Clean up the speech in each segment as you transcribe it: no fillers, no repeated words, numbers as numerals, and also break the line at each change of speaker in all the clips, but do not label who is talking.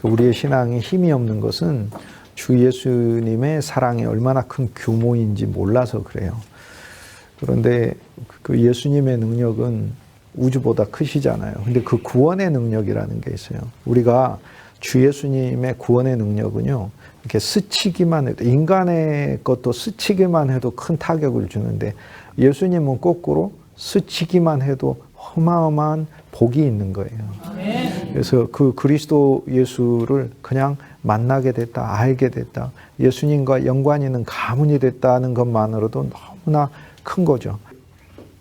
우리의 신앙에 힘이 없는 것은 주 예수님의 사랑이 얼마나 큰 규모인지 몰라서 그래요. 그런데 그 예수님의 능력은 우주보다 크시잖아요. 근데 그 구원의 능력이라는 게 있어요. 우리가 주 예수님의 구원의 능력은요, 이렇게 스치기만 해도, 인간의 것도 스치기만 해도 큰 타격을 주는데, 예수님은 거꾸로 스치기만 해도 어마어마한 복이 있는 거예요. 그래서 그 그리스도 예수를 그냥 만나게 됐다, 알게 됐다, 예수님과 연관이 있는 가문이 됐다는 것만으로도 너무나 큰 거죠.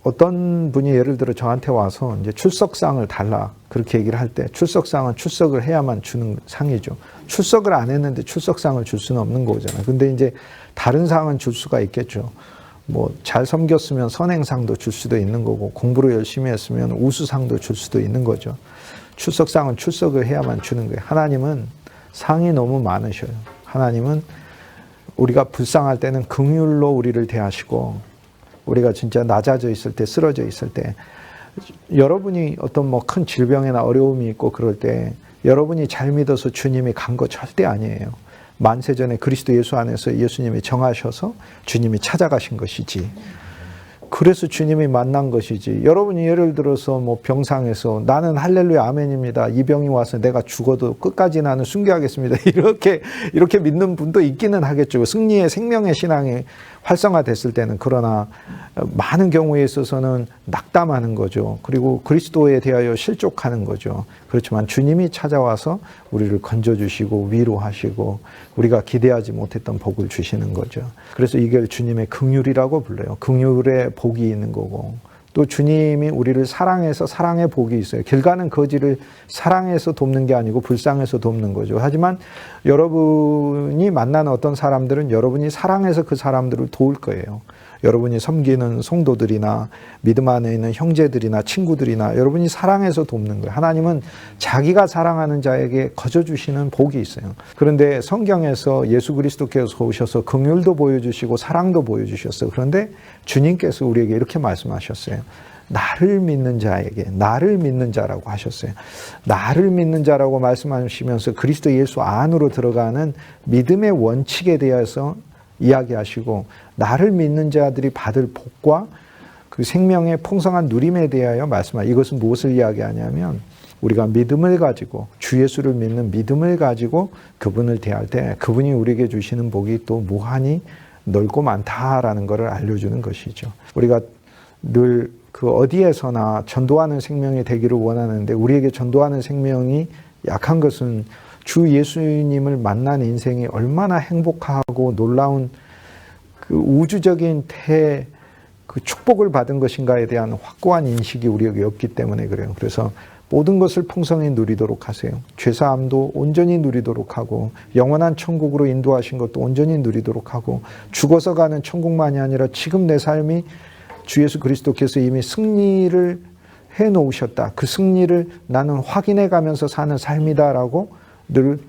어떤 분이 예를 들어 저한테 와서 이제 출석상을 달라 그렇게 얘기를 할 때, 출석상은 출석을 해야만 주는 상이죠. 출석을 안 했는데 출석상을 줄 수는 없는 거잖아요. 근데 이제 다른 상은 줄 수가 있겠죠. 뭐 잘 섬겼으면 선행상도 줄 수도 있는 거고, 공부를 열심히 했으면 우수상도 줄 수도 있는 거죠. 출석상은 출석을 해야만 주는 거예요. 하나님은 상이 너무 많으셔요. 하나님은 우리가 불쌍할 때는 긍휼로 우리를 대하시고, 우리가 진짜 낮아져 있을 때, 쓰러져 있을 때, 여러분이 어떤 뭐 큰 질병이나 어려움이 있고 그럴 때 여러분이 잘 믿어서 주님이 간 거 절대 아니에요. 만세전에 그리스도 예수 안에서 예수님이 정하셔서 주님이 찾아가신 것이지. 그래서 주님이 만난 것이지. 여러분이 예를 들어서 뭐 병상에서 나는 할렐루야 아멘입니다, 이 병이 와서 내가 죽어도 끝까지 나는 순교하겠습니다, 이렇게 믿는 분도 있기는 하겠죠. 승리의 생명의 신앙이 활성화됐을 때는. 그러나 많은 경우에 있어서는 낙담하는 거죠. 그리고 그리스도에 대하여 실족하는 거죠. 그렇지만 주님이 찾아와서 우리를 건져주시고 위로하시고 우리가 기대하지 못했던 복을 주시는 거죠. 그래서 이걸 주님의 긍휼이라고 불러요. 긍휼의 복이 있는 거고, 또 주님이 우리를 사랑해서 사랑의 복이 있어요. 길 가는 거지를 사랑해서 돕는 게 아니고 불쌍해서 돕는 거죠. 하지만 여러분이 만나는 어떤 사람들은 여러분이 사랑해서 그 사람들을 도울 거예요. 여러분이 섬기는 성도들이나 믿음 안에 있는 형제들이나 친구들이나 여러분이 사랑해서 돕는 거예요. 하나님은 자기가 사랑하는 자에게 거저주시는 복이 있어요. 그런데 성경에서 예수 그리스도께서 오셔서 긍휼도 보여주시고 사랑도 보여주셨어요. 그런데 주님께서 우리에게 이렇게 말씀하셨어요. 나를 믿는 자에게, 나를 믿는 자라고 하셨어요. 나를 믿는 자라고 말씀하시면서 그리스도 예수 안으로 들어가는 믿음의 원칙에 대해서 이야기하시고, 나를 믿는 자들이 받을 복과 그 생명의 풍성한 누림에 대하여 말씀하시고, 이것은 무엇을 이야기하냐면 우리가 믿음을 가지고, 주 예수를 믿는 믿음을 가지고 그분을 대할 때 그분이 우리에게 주시는 복이 또 무한히 넓고 많다라는 것을 알려주는 것이죠. 우리가 늘 그 어디에서나 전도하는 생명이 되기를 원하는데, 우리에게 전도하는 생명이 약한 것은 주 예수님을 만난 인생이 얼마나 행복하고 놀라운 그 우주적인 그 축복을 받은 것인가에 대한 확고한 인식이 우리에게 없기 때문에 그래요. 그래서 모든 것을 풍성히 누리도록 하세요. 죄사함도 온전히 누리도록 하고, 영원한 천국으로 인도하신 것도 온전히 누리도록 하고, 죽어서 가는 천국만이 아니라 지금 내 삶이 주 예수 그리스도께서 이미 승리를 해놓으셨다, 그 승리를 나는 확인해 가면서 사는 삶이다라고 늘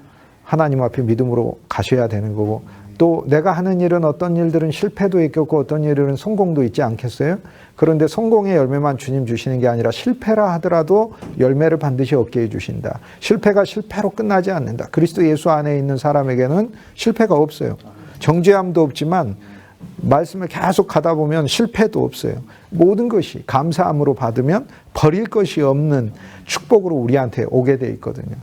하나님 앞에 믿음으로 가셔야 되는 거고, 또 내가 하는 일은 어떤 일들은 실패도 있겠고 어떤 일들은 성공도 있지 않겠어요? 그런데 성공의 열매만 주님 주시는 게 아니라 실패라 하더라도 열매를 반드시 얻게 해주신다. 실패가 실패로 끝나지 않는다. 그리스도 예수 안에 있는 사람에게는 실패가 없어요. 정죄함도 없지만 말씀을 계속 가다 보면 실패도 없어요. 모든 것이 감사함으로 받으면 버릴 것이 없는 축복으로 우리한테 오게 돼 있거든요.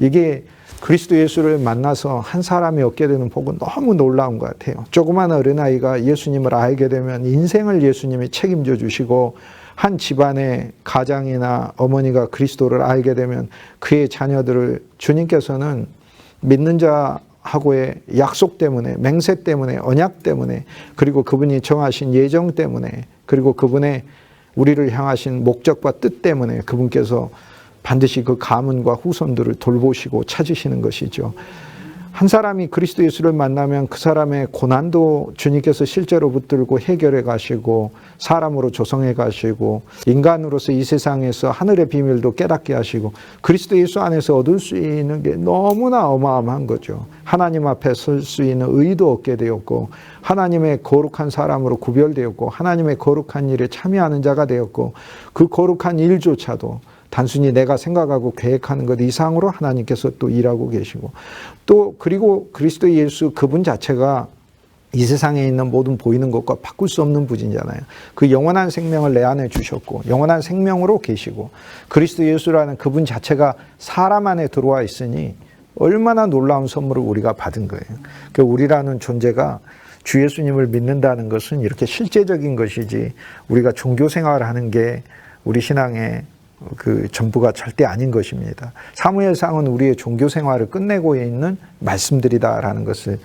이게 그리스도 예수를 만나서 한 사람이 얻게 되는 복은 너무 놀라운 것 같아요. 조그만 어린아이가 예수님을 알게 되면 인생을 예수님이 책임져 주시고, 한 집안의 가장이나 어머니가 그리스도를 알게 되면 그의 자녀들을 주님께서는 믿는 자하고의 약속 때문에, 맹세 때문에, 언약 때문에, 그리고 그분이 정하신 예정 때문에, 그리고 그분의 우리를 향하신 목적과 뜻 때문에 그분께서 반드시 그 가문과 후손들을 돌보시고 찾으시는 것이죠. 한 사람이 그리스도 예수를 만나면 그 사람의 고난도 주님께서 실제로 붙들고 해결해 가시고, 사람으로 조성해 가시고, 인간으로서 이 세상에서 하늘의 비밀도 깨닫게 하시고, 그리스도 예수 안에서 얻을 수 있는 게 너무나 어마어마한 거죠. 하나님 앞에 설 수 있는 의도 얻게 되었고, 하나님의 거룩한 사람으로 구별되었고, 하나님의 거룩한 일에 참여하는 자가 되었고, 그 거룩한 일조차도 단순히 내가 생각하고 계획하는 것 이상으로 하나님께서 또 일하고 계시고, 또 그리고 그리스도 예수 그분 자체가 이 세상에 있는 모든 보이는 것과 바꿀 수 없는 분이잖아요. 그 영원한 생명을 내 안에 주셨고 영원한 생명으로 계시고 그리스도 예수라는 그분 자체가 사람 안에 들어와 있으니 얼마나 놀라운 선물을 우리가 받은 거예요. 그러니까 우리라는 존재가 주 예수님을 믿는다는 것은 이렇게 실제적인 것이지 우리가 종교 생활을 하는 게 우리 신앙의 그 전부가 절대 아닌 것입니다. 사무엘상은 우리의 종교 생활을 끝내고 있는 말씀들이다라는 것을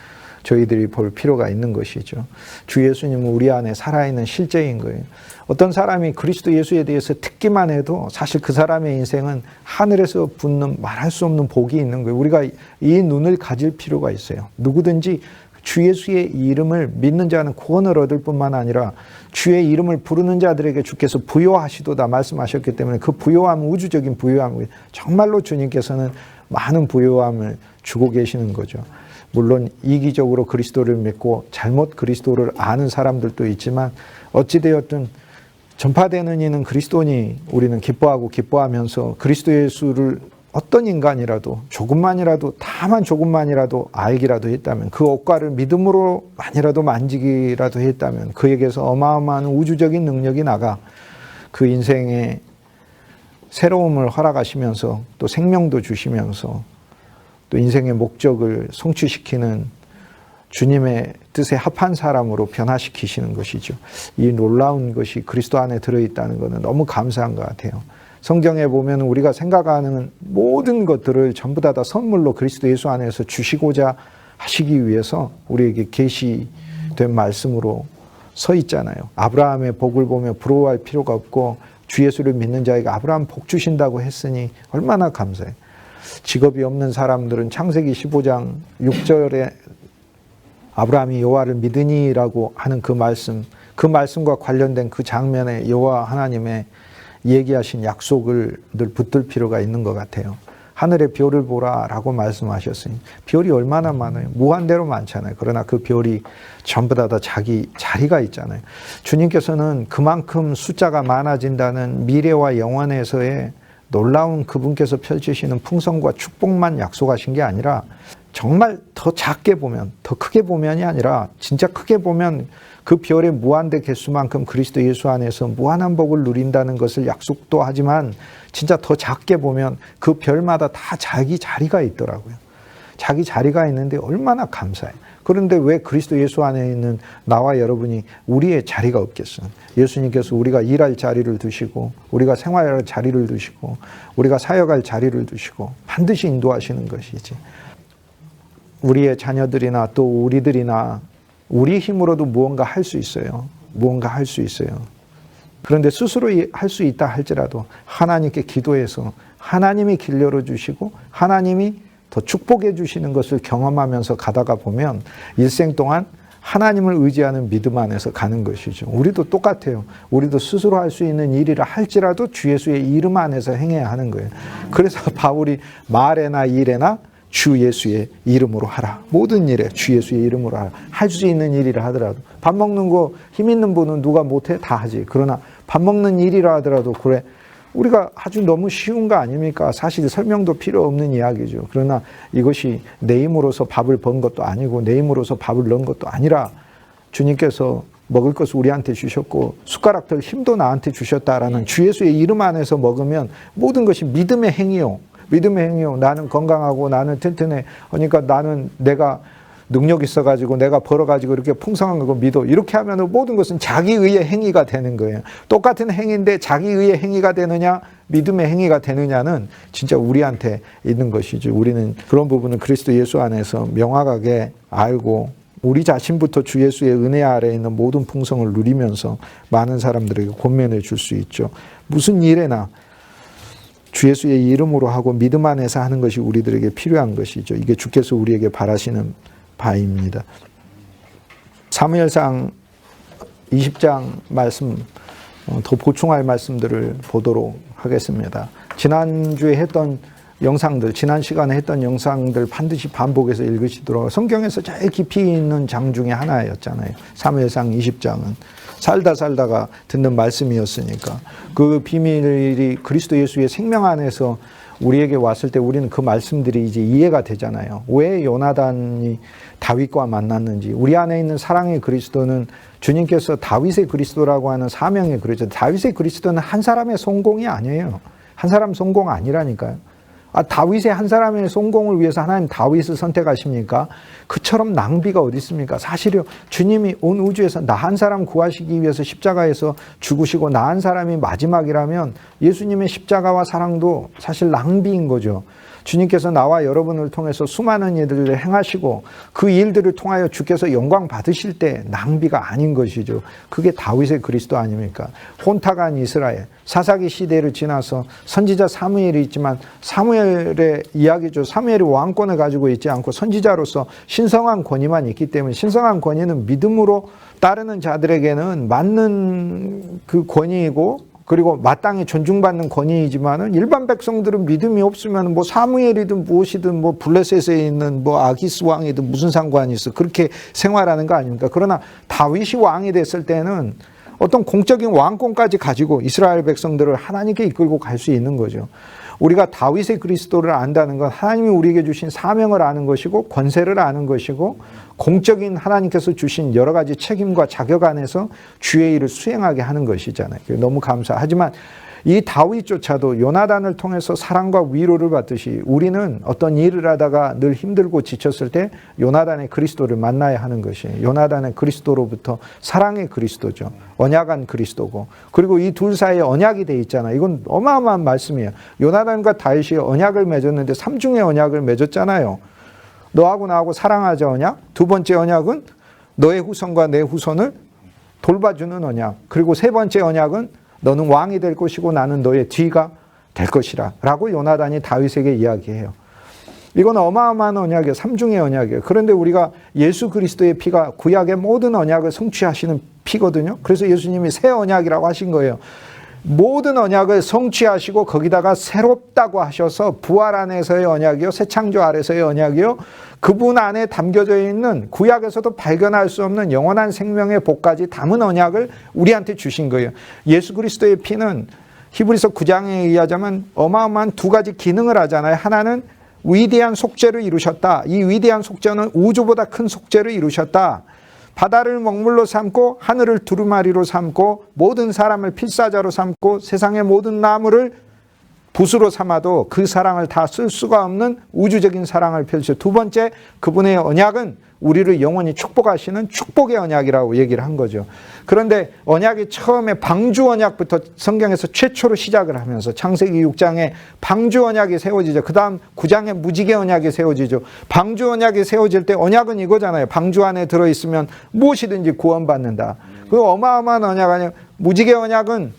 저희들이 볼 필요가 있는 것이죠. 주 예수님은 우리 안에 살아있는 실제인 거예요. 어떤 사람이 그리스도 예수에 대해서 듣기만 해도 사실 그 사람의 인생은 하늘에서 붙는 말할 수 없는 복이 있는 거예요. 우리가 이 눈을 가질 필요가 있어요. 누구든지 주 예수의 이름을 믿는 자는 구원을 얻을 뿐만 아니라 주의 이름을 부르는 자들에게 주께서 부요하시도다 말씀하셨기 때문에 그 부요함은 우주적인 부요함이에요. 정말로 주님께서는 많은 부요함을 주고 계시는 거죠. 물론 이기적으로 그리스도를 믿고 잘못 그리스도를 아는 사람들도 있지만 어찌되었든 전파되는 이는 그리스도니 우리는 기뻐하고 기뻐하면서 그리스도 예수를 어떤 인간이라도 조금만이라도 다만 조금만이라도 알기라도 했다면 그 옷가를 믿음으로만이라도 만지기라도 했다면 그에게서 어마어마한 우주적인 능력이 나가 그 인생에 새로움을 허락하시면서 또 생명도 주시면서 또 인생의 목적을 성취시키는 주님의 뜻에 합한 사람으로 변화시키시는 것이죠. 이 놀라운 것이 그리스도 안에 들어있다는 것은 너무 감사한 것 같아요. 성경에 보면 우리가 생각하는 모든 것들을 전부 다 선물로 그리스도 예수 안에서 주시고자 하시기 위해서 우리에게 계시된 말씀으로 서 있잖아요. 아브라함의 복을 보며 부러워할 필요가 없고 주 예수를 믿는 자에게 아브라함 복 주신다고 했으니 얼마나 감사해요. 직업이 없는 사람들은 창세기 15장 6절에 아브라함이 여호와를 믿으니라고 하는 그 말씀과 관련된 그 장면에 여호와 하나님의 얘기하신 약속을 늘 붙들 필요가 있는 것 같아요. 하늘의 별을 보라라고 말씀하셨으니 별이 얼마나 많아요. 무한대로 많잖아요. 그러나 그 별이 전부 다 자기 자리가 있잖아요. 주님께서는 그만큼 숫자가 많아진다는 미래와 영원에서의 놀라운 그분께서 펼치시는 풍성과 축복만 약속하신 게 아니라 정말 더 작게 보면, 더 크게 보면이 아니라 진짜 크게 보면 그 별의 무한대 개수만큼 그리스도 예수 안에서 무한한 복을 누린다는 것을 약속도 하지만 진짜 더 작게 보면 그 별마다 다 자기 자리가 있더라고요. 자기 자리가 있는데 얼마나 감사해요. 그런데 왜 그리스도 예수 안에 있는 나와 여러분이 우리의 자리가 없겠어요? 예수님께서 우리가 일할 자리를 두시고 우리가 생활할 자리를 두시고 우리가 사역할 자리를 두시고 반드시 인도하시는 것이지. 우리의 자녀들이나 또 우리들이나 우리 힘으로도 무언가 할 수 있어요. 무언가 할 수 있어요. 그런데 스스로 할 수 있다 할지라도 하나님께 기도해서 하나님이 길 열어주시고 하나님이 더 축복해 주시는 것을 경험하면서 가다가 보면 일생 동안 하나님을 의지하는 믿음 안에서 가는 것이죠. 우리도 똑같아요. 우리도 스스로 할 수 있는 일이라 할지라도 주 예수의 이름 안에서 행해야 하는 거예요. 그래서 바울이 말에나 일에나 주 예수의 이름으로 하라. 모든 일에 주 예수의 이름으로 하라. 할 수 있는 일이라 하더라도 밥 먹는 거 힘 있는 분은 누가 못해? 다 하지. 그러나 밥 먹는 일이라 하더라도 그래. 우리가 아주 너무 쉬운 거 아닙니까? 사실 설명도 필요 없는 이야기죠. 그러나 이것이 내 힘으로서 밥을 번 것도 아니고 내 힘으로서 밥을 넣은 것도 아니라 주님께서 먹을 것을 우리한테 주셨고 숟가락들 힘도 나한테 주셨다라는 주 예수의 이름 안에서 먹으면 모든 것이 믿음의 행위요. 믿음의 행위요. 나는 건강하고 나는 튼튼해. 그러니까 나는 내가 능력 있어가지고 내가 벌어가지고 이렇게 풍성한 거 믿어. 이렇게 하면 모든 것은 자기의의 행위가 되는 거예요. 똑같은 행위인데 자기의의 행위가 되느냐 믿음의 행위가 되느냐는 진짜 우리한테 있는 것이죠. 우리는 그런 부분을 그리스도 예수 안에서 명확하게 알고 우리 자신부터 주 예수의 은혜 아래에 있는 모든 풍성을 누리면서 많은 사람들에게 권면해 줄 수 있죠. 무슨 일에나 주 예수의 이름으로 하고 믿음 안에서 하는 것이 우리들에게 필요한 것이죠. 이게 주께서 우리에게 바라시는 바입니다. 사무엘상 20장 말씀 더 보충할 말씀들을 보도록 하겠습니다. 지난주에 했던 영상들, 지난 시간에 했던 영상들 반드시 반복해서 읽으시도록. 성경에서 제일 깊이 있는 장 중에 하나였잖아요. 사무엘상 20장은. 살다가 듣는 말씀이었으니까. 그 비밀이 그리스도 예수의 생명 안에서 우리에게 왔을 때 우리는 그 말씀들이 이제 이해가 되잖아요. 왜 요나단이 다윗과 만났는지. 우리 안에 있는 사랑의 그리스도는 주님께서 다윗의 그리스도라고 하는 사명의 그리스도. 다윗의 그리스도는 한 사람의 성공이 아니에요. 한 사람 성공 아니라니까요. 다윗의 한 사람의 성공을 위해서 하나님 다윗을 선택하십니까? 그처럼 낭비가 어디 있습니까? 사실요, 주님이 온 우주에서 나 한 사람 구하시기 위해서 십자가에서 죽으시고 나 한 사람이 마지막이라면 예수님의 십자가와 사랑도 사실 낭비인 거죠. 주님께서 나와 여러분을 통해서 수많은 일들을 행하시고 그 일들을 통하여 주께서 영광 받으실 때 낭비가 아닌 것이죠. 그게 다윗의 그리스도 아닙니까? 혼탁한 이스라엘, 사사기 시대를 지나서 선지자 사무엘이 있지만 사무엘의 이야기죠. 사무엘이 왕권을 가지고 있지 않고 선지자로서 신성한 권위만 있기 때문에, 신성한 권위는 믿음으로 따르는 자들에게는 맞는 그 권위이고, 그리고 마땅히 존중받는 권위이지만은 일반 백성들은 믿음이 없으면 뭐 사무엘이든 무엇이든 뭐 블레셋에 있는 뭐 아기스 왕이든 무슨 상관이 있어. 그렇게 생활하는 거 아닙니까? 그러나 다윗이 왕이 됐을 때는 어떤 공적인 왕권까지 가지고 이스라엘 백성들을 하나님께 이끌고 갈 수 있는 거죠. 우리가 다윗의 그리스도를 안다는 건 하나님이 우리에게 주신 사명을 아는 것이고 권세를 아는 것이고 공적인 하나님께서 주신 여러 가지 책임과 자격 안에서 주의 일을 수행하게 하는 것이잖아요. 너무 감사하지만 이 다윗조차도 요나단을 통해서 사랑과 위로를 받듯이 우리는 어떤 일을 하다가 늘 힘들고 지쳤을 때 요나단의 그리스도를 만나야 하는 것이에요. 요나단의 그리스도로부터 사랑의 그리스도죠. 언약한 그리스도고, 그리고 이 둘 사이에 언약이 돼 있잖아요. 이건 어마어마한 말씀이에요. 요나단과 다윗이 언약을 맺었는데 삼중의 언약을 맺었잖아요. 너하고 나하고 사랑하자 언약. 두 번째 언약은 너의 후손과 내 후손을 돌봐주는 언약. 그리고 세 번째 언약은 너는 왕이 될 것이고 나는 너의 뒤가 될 것이라 라고 요나단이 다윗에게 이야기해요. 이건 어마어마한 언약이에요. 삼중의 언약이에요. 그런데 우리가 예수 그리스도의 피가 구약의 모든 언약을 성취하시는 피거든요. 그래서 예수님이 새 언약이라고 하신 거예요. 모든 언약을 성취하시고 거기다가 새롭다고 하셔서 부활 안에서의 언약이요, 새 창조 아래서의 언약이요, 그분 안에 담겨져 있는 구약에서도 발견할 수 없는 영원한 생명의 복까지 담은 언약을 우리한테 주신 거예요. 예수 그리스도의 피는 히브리서 9장에 의하자면 어마어마한 두 가지 기능을 하잖아요. 하나는 위대한 속죄를 이루셨다. 이 위대한 속죄는 우주보다 큰 속죄를 이루셨다. 바다를 먹물로 삼고 하늘을 두루마리로 삼고 모든 사람을 필사자로 삼고 세상의 모든 나무를 붓으로 삼아도 그 사랑을 다 쓸 수가 없는 우주적인 사랑을 펼쳐. 두 번째, 그분의 언약은 우리를 영원히 축복하시는 축복의 언약이라고 얘기를 한 거죠. 그런데 언약이 처음에 방주 언약부터 성경에서 최초로 시작을 하면서 창세기 6장에 방주 언약이 세워지죠. 그 다음 9장에 무지개 언약이 세워지죠. 방주 언약이 세워질 때 언약은 이거잖아요. 방주 안에 들어있으면 무엇이든지 구원받는다. 그 어마어마한 언약 아니에요. 무지개 언약은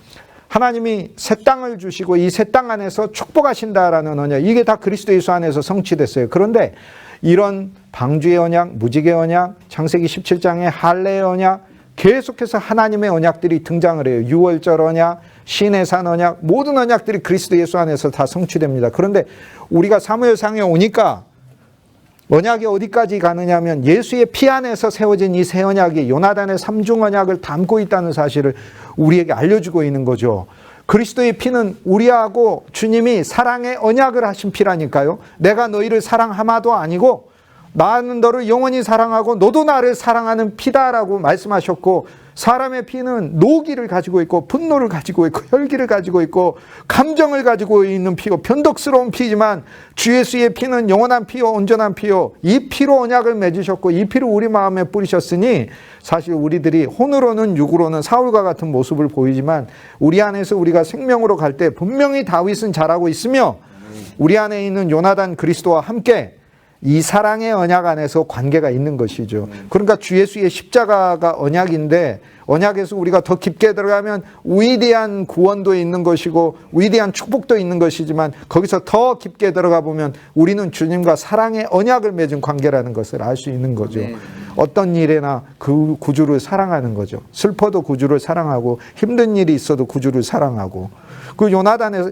하나님이 새 땅을 주시고 이 새 땅 안에서 축복하신다라는 언약, 이게 다 그리스도 예수 안에서 성취됐어요. 그런데 이런 방주의 언약, 무지개 언약, 창세기 17장의 할례의 언약, 계속해서 하나님의 언약들이 등장을 해요. 유월절 언약, 시내산 언약, 모든 언약들이 그리스도 예수 안에서 다 성취됩니다. 그런데 우리가 사무엘상에 오니까 언약이 어디까지 가느냐면 예수의 피 안에서 세워진 이 새 언약이 요나단의 삼중 언약을 담고 있다는 사실을 우리에게 알려주고 있는 거죠. 그리스도의 피는 우리하고 주님이 사랑의 언약을 하신 피라니까요. 내가 너희를 사랑하마도 아니고 나는 너를 영원히 사랑하고 너도 나를 사랑하는 피다라고 말씀하셨고, 사람의 피는 노기를 가지고 있고 분노를 가지고 있고 혈기를 가지고 있고 감정을 가지고 있는 피고 변덕스러운 피지만 주 예수의 피는 영원한 피요 온전한 피요, 이 피로 언약을 맺으셨고 이 피로 우리 마음에 뿌리셨으니 사실 우리들이 혼으로는 육으로는 사울과 같은 모습을 보이지만 우리 안에서 우리가 생명으로 갈 때 분명히 다윗은 잘하고 있으며 우리 안에 있는 요나단 그리스도와 함께 이 사랑의 언약 안에서 관계가 있는 것이죠. 그러니까 주 예수의 십자가가 언약인데 언약에서 우리가 더 깊게 들어가면 위대한 구원도 있는 것이고 위대한 축복도 있는 것이지만 거기서 더 깊게 들어가 보면 우리는 주님과 사랑의 언약을 맺은 관계라는 것을 알 수 있는 거죠. 어떤 일에나 그 구주를 사랑하는 거죠. 슬퍼도 구주를 사랑하고 힘든 일이 있어도 구주를 사랑하고, 그 요나단의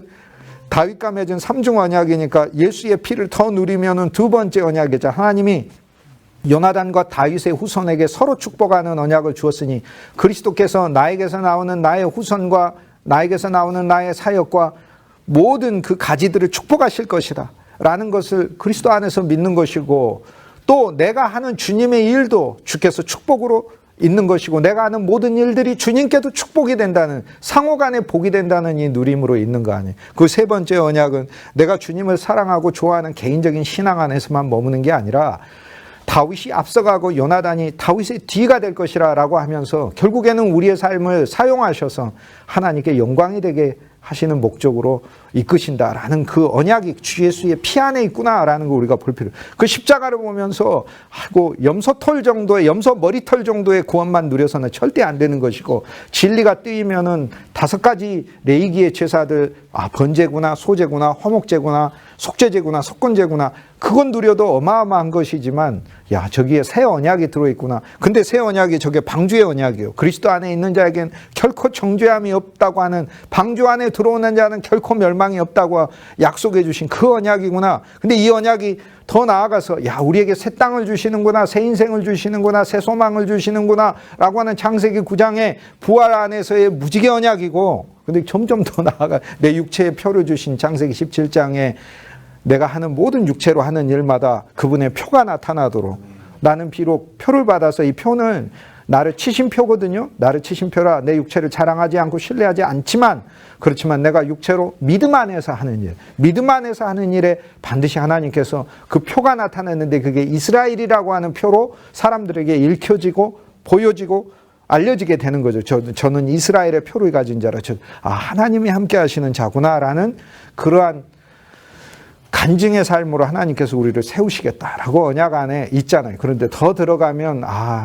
다윗과 맺은 삼중 언약이니까 예수의 피를 더 누리면은 두 번째 언약이죠. 하나님이 요나단과 다윗의 후손에게 서로 축복하는 언약을 주었으니 그리스도께서 나에게서 나오는 나의 후손과 나에게서 나오는 나의 사역과 모든 그 가지들을 축복하실 것이다 라는 것을 그리스도 안에서 믿는 것이고, 또 내가 하는 주님의 일도 주께서 축복으로 있는 것이고, 내가 하는 모든 일들이 주님께도 축복이 된다는, 상호간에 복이 된다는 이 누림으로 있는 거 아니에요. 그 세 번째 언약은 내가 주님을 사랑하고 좋아하는 개인적인 신앙 안에서만 머무는 게 아니라 다윗이 앞서가고 요나단이 다윗의 뒤가 될 것이라 라고 하면서 결국에는 우리의 삶을 사용하셔서 하나님께 영광이 되게 하시는 목적으로 이끄신다라는 그 언약이 주 예수의 피 안에 있구나라는 걸 우리가 볼 필요. 그 십자가를 보면서 하고 염소털 정도의, 염소 머리털 정도의 구원만 누려서는 절대 안 되는 것이고, 진리가 뜨이면은 5가지 레위기의 제사들, 번제구나, 소제구나, 화목제구나, 속죄제구나, 속건제구나, 그건 누려도 어마어마한 것이지만, 야, 저기에 새 언약이 들어있구나. 근데 새 언약이 저게 방주의 언약이에요. 그리스도 안에 있는 자에겐 결코 정죄함이 없다고 하는, 방주 안에 들어오는 자는 결코 멸망이 없다고 약속해 주신 그 언약이구나. 근데 이 언약이 더 나아가서, 야, 우리에게 새 땅을 주시는구나, 새 인생을 주시는구나, 새 소망을 주시는구나 라고 하는 창세기 9장의 부활 안에서의 무지개 언약이고, 근데 점점 더 나아가 내 육체의 표를 주신 창세기 17장에 내가 하는 모든 육체로 하는 일마다 그분의 표가 나타나도록, 나는 비록 표를 받아서, 이 표는 나를 치신 표거든요. 나를 치신 표라 내 육체를 자랑하지 않고 신뢰하지 않지만, 그렇지만 내가 육체로 믿음 안에서 하는 일, 믿음 안에서 하는 일에 반드시 하나님께서 그 표가 나타났는데, 그게 이스라엘이라고 하는 표로 사람들에게 읽혀지고 보여지고 알려지게 되는 거죠. 저는 이스라엘의 표를 가진 자라, 하나님이 함께 하시는 자구나라는 그러한 간증의 삶으로 하나님께서 우리를 세우시겠다라고 언약 안에 있잖아요. 그런데 더 들어가면,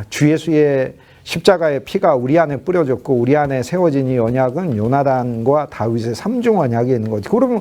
주 예수의 십자가의 피가 우리 안에 뿌려졌고 우리 안에 세워진 이 언약은 요나단과 다윗의 삼중 언약이 있는 거죠. 그러면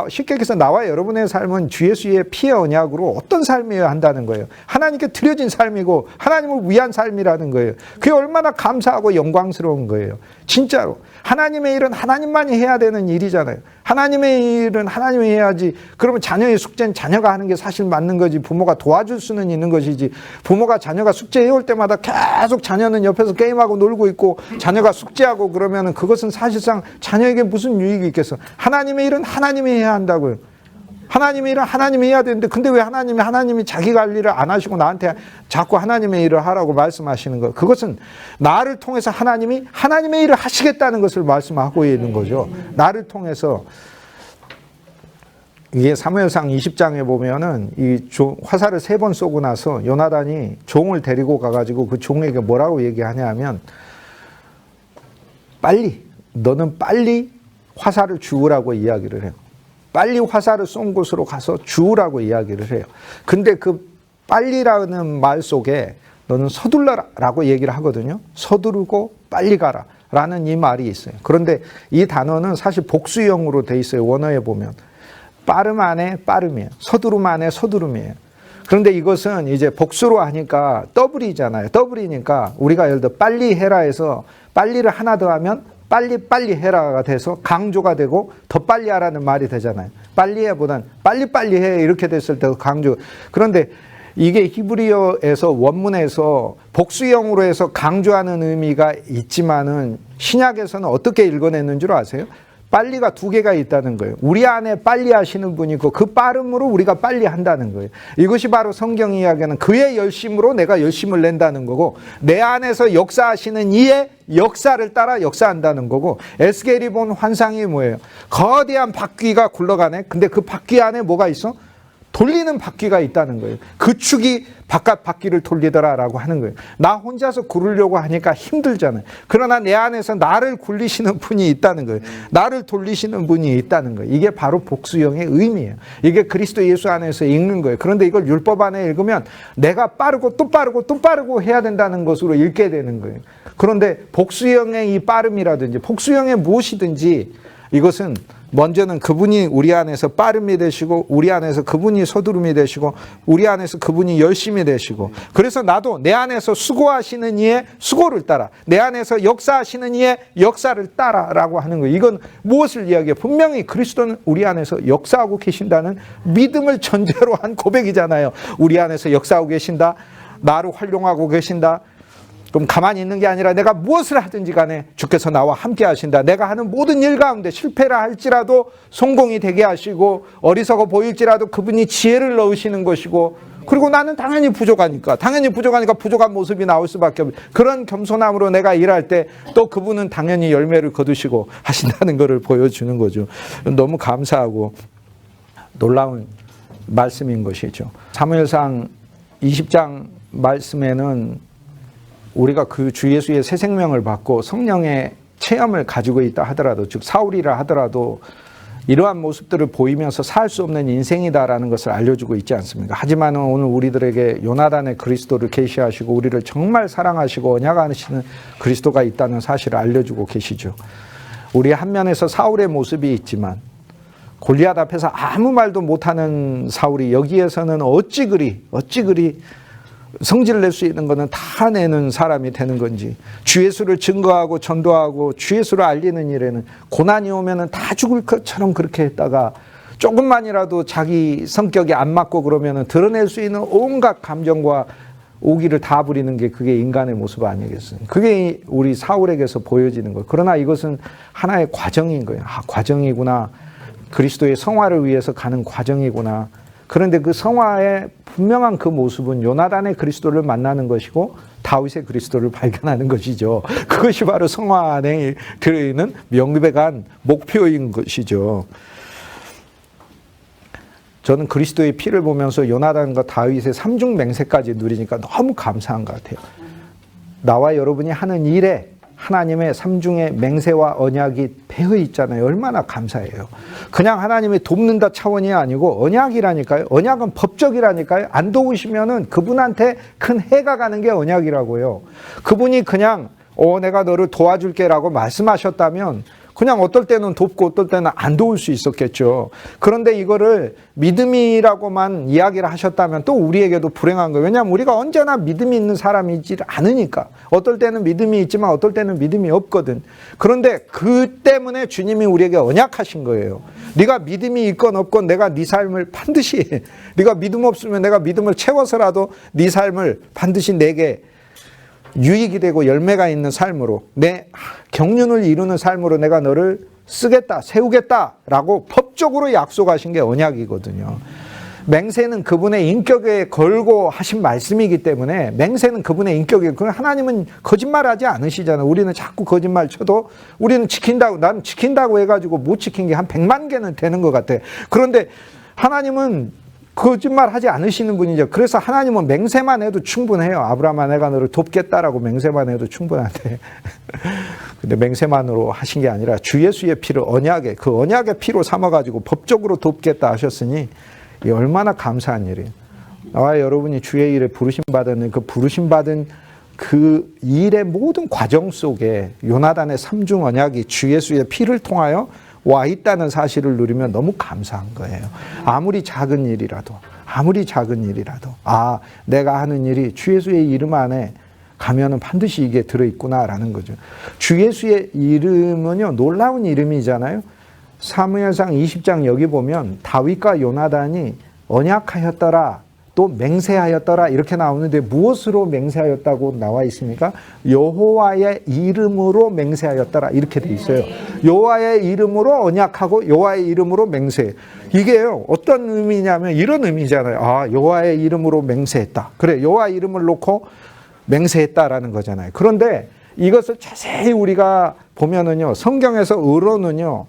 쉽게 얘기해서 나와 여러분의 삶은 주 예수의 피의 언약으로 어떤 삶이어야 한다는 거예요. 하나님께 드려진 삶이고 하나님을 위한 삶이라는 거예요. 그게 얼마나 감사하고 영광스러운 거예요. 진짜로. 하나님의 일은 하나님만이 해야 되는 일이잖아요. 하나님의 일은 하나님이 해야지. 그러면 자녀의 숙제는 자녀가 하는 게 사실 맞는 거지. 부모가 도와줄 수는 있는 것이지. 부모가 자녀가 숙제해올 때마다 계속 자녀는 옆에서 게임하고 놀고 있고 자녀가 숙제하고 그러면 그것은 사실상 자녀에게 무슨 유익이 있겠어. 하나님의 일은 하나님이 해야 한다고요. 하나님의 일은 하나님이 해야 되는데, 근데 왜 하나님이 자기가 할 일을 안 하시고 나한테 자꾸 하나님의 일을 하라고 말씀하시는 거예요. 그것은 나를 통해서 하나님이 하나님의 일을 하시겠다는 것을 말씀하고 있는 거죠. 나를 통해서. 이게 사무엘상 20장에 보면은 이 화살을 3번 쏘고 나서 요나단이 종을 데리고 가가지고 그 종에게 뭐라고 얘기하냐 하면, 너는 빨리 화살을 주우라고 이야기를 해요. 빨리 화살을 쏜 곳으로 가서 주우라고 이야기를 해요. 근데 그 빨리라는 말 속에 너는 서둘러라라고 얘기를 하거든요. 서두르고 빨리 가라 라는 이 말이 있어요. 그런데 이 단어는 사실 복수형으로 돼 있어요. 원어에 보면. 빠름 안에 빠름이에요. 서두름 안에 서두름이에요. 그런데 이것은 이제 복수로 하니까 더블이잖아요. 더블이니까 우리가 예를 들어 빨리 해라 해서 빨리를 하나 더 하면 빨리 해라가 돼서 강조가 되고 더 빨리 하라는 말이 되잖아요. 빨리 해보단 빨리 해 이렇게 됐을 때 강조. 그런데 이게 히브리어에서 원문에서 복수형으로 해서 강조하는 의미가 있지만은 신약에서는 어떻게 읽어냈는 줄 아세요? 빨리가 2개가 있다는 거예요. 우리 안에 빨리 하시는 분이 있고 그 빠름으로 우리가 빨리 한다는 거예요. 이것이 바로 성경 이야기는 그의 열심으로 내가 열심을 낸다는 거고, 내 안에서 역사하시는 이의 역사를 따라 역사한다는 거고, 에스겔이 본 환상이 뭐예요? 거대한 바퀴가 굴러가네. 근데 그 바퀴 안에 뭐가 있어? 돌리는 바퀴가 있다는 거예요. 그 축이 바깥 바퀴를 돌리더라라고 하는 거예요. 나 혼자서 구르려고 하니까 힘들잖아요. 그러나 내 안에서 나를 굴리시는 분이 있다는 거예요. 나를 돌리시는 분이 있다는 거예요. 이게 바로 복수형의 의미예요. 이게 그리스도 예수 안에서 읽는 거예요. 그런데 이걸 율법 안에 읽으면 내가 빠르고 또 빠르고 또 빠르고 해야 된다는 것으로 읽게 되는 거예요. 그런데 복수형의 이 빠름이라든지 복수형의 무엇이든지 이것은 먼저는 그분이 우리 안에서 빠름이 되시고, 우리 안에서 그분이 서두름이 되시고, 우리 안에서 그분이 열심히 되시고, 그래서 나도 내 안에서 수고하시는 이의 수고를 따라, 내 안에서 역사하시는 이의 역사를 따라라고 하는 거예요. 이건 무엇을 이야기해요? 분명히 그리스도는 우리 안에서 역사하고 계신다는 믿음을 전제로 한 고백이잖아요. 우리 안에서 역사하고 계신다, 나를 활용하고 계신다. 그럼 가만히 있는 게 아니라 내가 무엇을 하든지 간에 주께서 나와 함께 하신다. 내가 하는 모든 일 가운데 실패를 할지라도 성공이 되게 하시고, 어리석어 보일지라도 그분이 지혜를 넣으시는 것이고, 그리고 나는 당연히 부족하니까 부족한 모습이 나올 수밖에 없어요. 그런 겸손함으로 내가 일할 때 또 그분은 당연히 열매를 거두시고 하신다는 것을 보여주는 거죠. 너무 감사하고 놀라운 말씀인 것이죠. 사무엘상 20장 말씀에는 우리가 그 주 예수의 새 생명을 받고 성령의 체험을 가지고 있다 하더라도, 즉 사울이라 하더라도 이러한 모습들을 보이면서 살 수 없는 인생이다라는 것을 알려주고 있지 않습니까? 하지만 오늘 우리들에게 요나단의 그리스도를 계시하시고 우리를 정말 사랑하시고 언약하시는 그리스도가 있다는 사실을 알려주고 계시죠. 우리 한 면에서 사울의 모습이 있지만 골리앗 앞에서 아무 말도 못하는 사울이 여기에서는 어찌 그리 성질을 낼 수 있는 것은 다 내는 사람이 되는 건지, 주 예수를 증거하고 전도하고 주 예수를 알리는 일에는 고난이 오면은 다 죽을 것처럼 그렇게 했다가 조금만이라도 자기 성격이 안 맞고 그러면은 드러낼 수 있는 온갖 감정과 오기를 다 부리는 게 그게 인간의 모습 아니겠어요? 그게 우리 사울에게서 보여지는 거예요. 그러나 이것은 하나의 과정인 거예요. 과정이구나. 그리스도의 성화를 위해서 가는 과정이구나. 그런데 그 성화의 분명한 그 모습은 요나단의 그리스도를 만나는 것이고 다윗의 그리스도를 발견하는 것이죠. 그것이 바로 성화 안에 들어있는 명백한 목표인 것이죠. 저는 그리스도의 피를 보면서 요나단과 다윗의 삼중 맹세까지 누리니까 너무 감사한 것 같아요. 나와 여러분이 하는 일에 하나님의 삼중의 맹세와 언약이 배어 있잖아요. 얼마나 감사해요. 그냥 하나님이 돕는다 차원이 아니고 언약이라니까요. 언약은 법적이라니까요. 안 도우시면은 그분한테 큰 해가 가는 게 언약이라고요. 그분이 그냥 내가 너를 도와줄게라고 말씀하셨다면 그냥 어떨 때는 돕고 어떨 때는 안 도울 수 있었겠죠. 그런데 이거를 믿음이라고만 이야기를 하셨다면 또 우리에게도 불행한 거예요. 왜냐하면 우리가 언제나 믿음이 있는 사람이지 않으니까. 어떨 때는 믿음이 있지만 어떨 때는 믿음이 없거든. 그런데 그 때문에 주님이 우리에게 언약하신 거예요. 네가 믿음이 있건 없건 내가 네 삶을 반드시, 네가 믿음 없으면 내가 믿음을 채워서라도 네 삶을 반드시 내게 유익이 되고 열매가 있는 삶으로, 내 경륜을 이루는 삶으로 내가 너를 쓰겠다, 세우겠다라고 법적으로 약속하신 게 언약이거든요. 맹세는 그분의 인격에 걸고 하신 말씀이기 때문에 맹세는 그분의 인격이에요. 하나님은 거짓말하지 않으시잖아요. 우리는 자꾸 거짓말 쳐도 우리는 지킨다고, 난 지킨다고 해가지고 못 지킨 게 한 100만 개는 되는 것 같아. 그런데 하나님은 거짓말 하지 않으시는 분이죠. 그래서 하나님은 맹세만 해도 충분해요. 아브라함아 내가 너를 돕겠다라고 맹세만 해도 충분한데 근데 맹세만으로 하신 게 아니라 주 예수의 피를 그 언약의 피로 삼아가지고 법적으로 돕겠다 하셨으니 이 얼마나 감사한 일이에요. 나와 여러분이 주의 일에 부르심받은 그 부르심받은 그 일의 모든 과정 속에 요나단의 삼중 언약이 주 예수의 피를 통하여 와 있다는 사실을 누리면 너무 감사한 거예요. 아무리 작은 일이라도 내가 하는 일이 주 예수의 이름 안에 가면은 반드시 이게 들어있구나라는 거죠. 주 예수의 이름은요 놀라운 이름이잖아요. 사무엘상 20장 여기 보면 다윗과 요나단이 언약하였더라, 또 맹세하였더라 이렇게 나오는데 무엇으로 맹세하였다고 나와 있습니까? 여호와의 이름으로 맹세하였더라 이렇게 돼 있어요. 여호와의 이름으로 언약하고 여호와의 이름으로 맹세. 이게요 어떤 의미냐면 이런 의미잖아요. 여호와의 이름으로 맹세했다. 그래, 여호와의 이름을 놓고 맹세했다라는 거잖아요. 그런데 이것을 자세히 우리가 보면은요 성경에서 의로는요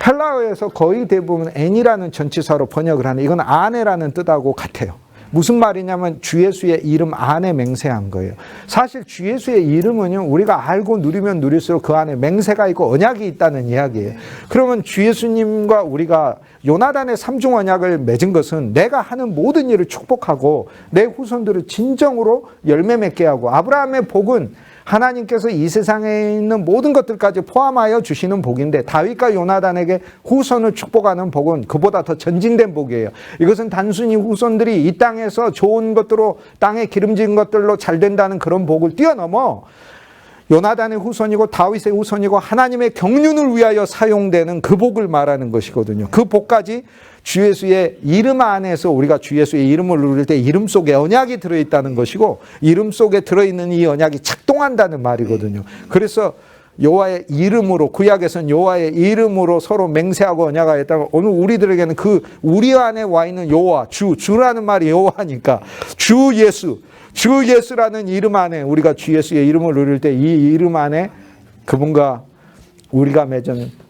헬라어에서 거의 대부분 N이라는 전치사로 번역을 하는, 이건 아내라는 뜻하고 같아요. 무슨 말이냐면 주 예수의 이름 안에 맹세한 거예요. 사실 주 예수의 이름은요 우리가 알고 누리면 누릴수록 그 안에 맹세가 있고 언약이 있다는 이야기예요. 그러면 주 예수님과 우리가 요나단의 삼중 언약을 맺은 것은 내가 하는 모든 일을 축복하고 내 후손들을 진정으로 열매 맺게 하고, 아브라함의 복은 하나님께서 이 세상에 있는 모든 것들까지 포함하여 주시는 복인데, 다윗과 요나단에게 후손을 축복하는 복은 그보다 더 전진된 복이에요. 이것은 단순히 후손들이 이 땅에서 좋은 것들로, 땅에 기름진 것들로 잘 된다는 그런 복을 뛰어넘어 요나단의 후손이고 다윗의 후손이고 하나님의 경륜을 위하여 사용되는 그 복을 말하는 것이거든요. 그 복까지 주 예수의 이름 안에서, 우리가 주 예수의 이름을 누릴 때 이름 속에 언약이 들어있다는 것이고, 이름 속에 들어있는 이 언약이 작동한다는 말이거든요. 그래서 여호와의 이름으로, 구약에서는 여호와의 이름으로 서로 맹세하고 언약하였다가, 오늘 우리들에게는 그 우리 안에 와 있는 여호와, 주라는 말이 여호와니까 주 예수라는 이름 안에, 우리가 주 예수의 이름을 누릴 때 이 이름 안에 그분과 우리가 맺은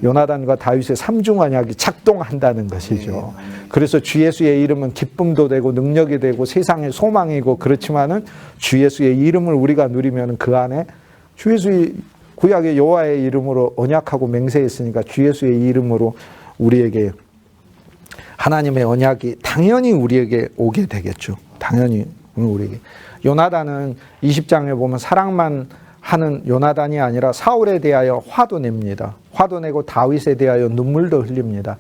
요나단과 다윗의 삼중 언약이 작동한다는 것이죠. 그래서 주 예수의 이름은 기쁨도 되고 능력이 되고 세상의 소망이고, 그렇지만은 주 예수의 이름을 우리가 누리면 그 안에 주 예수의, 구약의 여호와의 이름으로 언약하고 맹세했으니까 주 예수의 이름으로 우리에게 하나님의 언약이 당연히 우리에게 오게 되겠죠. 당연히 우리에게. 요나단은 20장에 보면 사랑만 하는 요나단이 아니라 사울에 대하여 화도 냅니다. 화도 내고 다윗에 대하여 눈물도 흘립니다.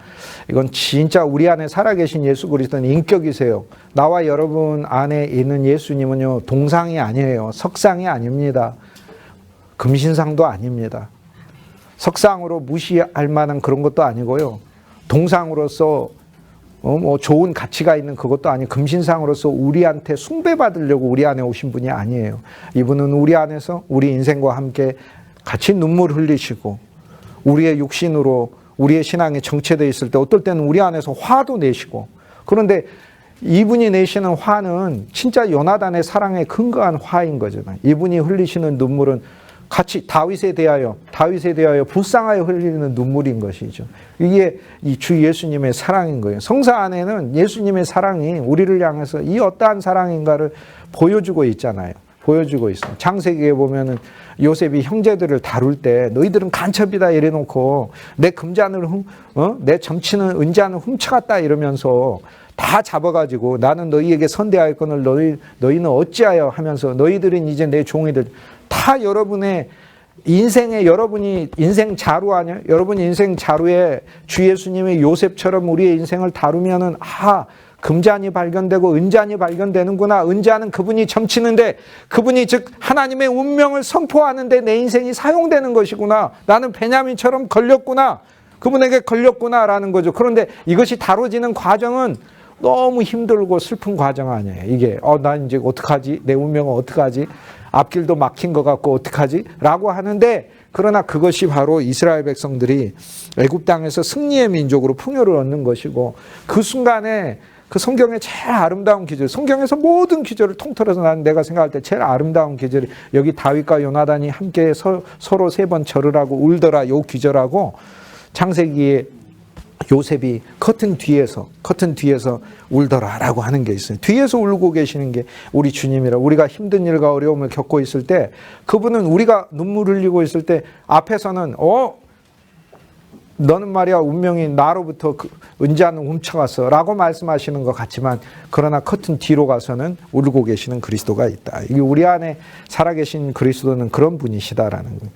이건 진짜 우리 안에 살아계신 예수 그리스도는 인격이세요. 나와 여러분 안에 있는 예수님은요, 동상이 아니에요. 석상이 아닙니다. 금신상도 아닙니다. 석상으로 무시할 만한 그런 것도 아니고요. 동상으로서 뭐 좋은 가치가 있는 그것도 아니고, 금신상으로서 우리한테 숭배받으려고 우리 안에 오신 분이 아니에요. 이분은 우리 안에서 우리 인생과 함께 같이 눈물 흘리시고, 우리의 육신으로 우리의 신앙이 정체되어 있을 때 어떨 때는 우리 안에서 화도 내시고, 그런데 이분이 내시는 화는 진짜 요나단의 사랑에 근거한 화인 거잖아요. 이분이 흘리시는 눈물은 같이 다윗에 대하여 불쌍하여 흘리는 눈물인 것이죠. 이게 이 주 예수님의 사랑인 거예요. 성사 안에는 예수님의 사랑이 우리를 향해서 이 어떠한 사랑인가를 보여주고 있잖아요. 보여주고 있어요. 창세기에 보면은 요셉이 형제들을 다룰 때 너희들은 간첩이다 이래놓고 내 금잔을 내 점치는 은잔을 훔쳐갔다 이러면서 다 잡아가지고 나는 너희에게 선대하였거늘 너희는 어찌하여 하면서 너희들은 이제 내 종이들, 다 여러분의 인생에, 여러분이 인생 자루 아니에요? 여러분 인생 자루에 주 예수님의 요셉처럼 우리의 인생을 다루면은, 금잔이 발견되고 은잔이 발견되는구나. 은잔은 그분이 점치는데, 그분이 즉 하나님의 운명을 선포하는데 내 인생이 사용되는 것이구나. 나는 베냐민처럼 걸렸구나. 그분에게 걸렸구나라는 거죠. 그런데 이것이 다뤄지는 과정은 너무 힘들고 슬픈 과정 아니에요. 이게 난 이제 어떡하지? 내 운명은 어떡하지? 앞길도 막힌 것 같고 어떡하지? 라고 하는데, 그러나 그것이 바로 이스라엘 백성들이 애굽 땅에서 승리의 민족으로 풍요를 얻는 것이고, 그 순간에 그 성경의 제일 아름다운 기절, 성경에서 모든 기절을 통틀어서 내가 생각할 때 제일 아름다운 기절이, 여기 다윗과 요나단이 함께 서로 3번 절을 하고 울더라, 요 기절하고, 창세기에 요셉이 커튼 뒤에서 울더라라고 하는 게 있어요. 뒤에서 울고 계시는 게 우리 주님이라. 우리가 힘든 일과 어려움을 겪고 있을 때, 그분은 우리가 눈물 흘리고 있을 때 앞에서는 너는 말이야 운명이 나로부터 은잔을 훔쳐갔어 라고 말씀하시는 것 같지만, 그러나 커튼 뒤로 가서는 울고 계시는 그리스도가 있다. 이게 우리 안에 살아계신 그리스도는 그런 분이시다라는 거예요.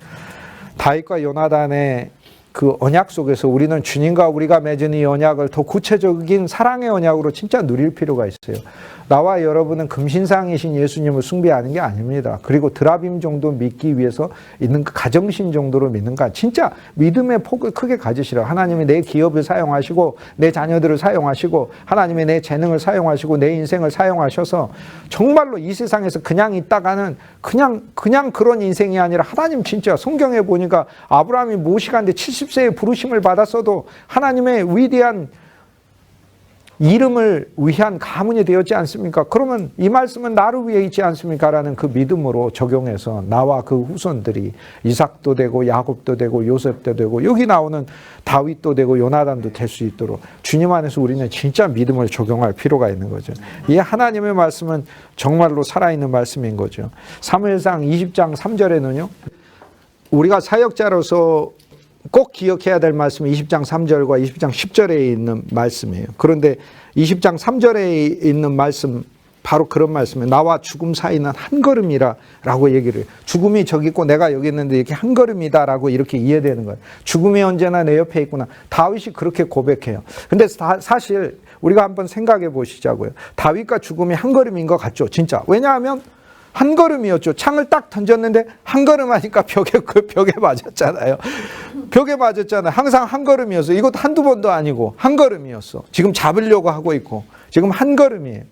다윗과 요나단의 그 언약 속에서 우리는 주님과 우리가 맺은 이 언약을 더 구체적인 사랑의 언약으로 진짜 누릴 필요가 있어요. 나와 여러분은 금신상이신 예수님을 숭배하는 게 아닙니다. 그리고 드라빔 정도 믿기 위해서 있는 가정신 정도로 믿는가. 진짜 믿음의 폭을 크게 가지시라. 하나님이 내 기업을 사용하시고 내 자녀들을 사용하시고 하나님이 내 재능을 사용하시고 내 인생을 사용하셔서 정말로 이 세상에서 그냥 있다가는 그냥 그런 인생이 아니라, 하나님 진짜 성경에 보니까 아브라함이 모시간데 70세에 부르심을 받았어도 하나님의 위대한 이름을 위한 가문이 되었지 않습니까? 그러면 이 말씀은 나를 위해 있지 않습니까? 라는 그 믿음으로 적용해서 나와 그 후손들이 이삭도 되고 야곱도 되고 요셉도 되고 여기 나오는 다윗도 되고 요나단도 될 수 있도록 주님 안에서 우리는 진짜 믿음을 적용할 필요가 있는 거죠. 이 하나님의 말씀은 정말로 살아있는 말씀인 거죠. 사무엘상 20장 3절에는요. 우리가 사역자로서 꼭 기억해야 될 말씀이 20장 3절과 20장 10절에 있는 말씀이에요. 그런데 20장 3절에 있는 말씀 바로 그런 말씀이에요. 나와 죽음 사이는 한 걸음이라 라고 얘기를 해요. 죽음이 저기 있고 내가 여기 있는데 이렇게 한 걸음이다 라고 이렇게 이해되는 거예요. 죽음이 언제나 내 옆에 있구나. 다윗이 그렇게 고백해요. 근데 사실 우리가 한번 생각해 보시자고요. 다윗과 죽음이 한 걸음인 것 같죠, 진짜. 왜냐하면 한 걸음이었죠. 창을 딱 던졌는데 한 걸음 하니까 벽에 맞았잖아요. 벽에 맞았잖아요. 항상 한 걸음이었어. 이것도 한두 번도 아니고 한 걸음이었어. 지금 잡으려고 하고 있고 지금 한 걸음이에요.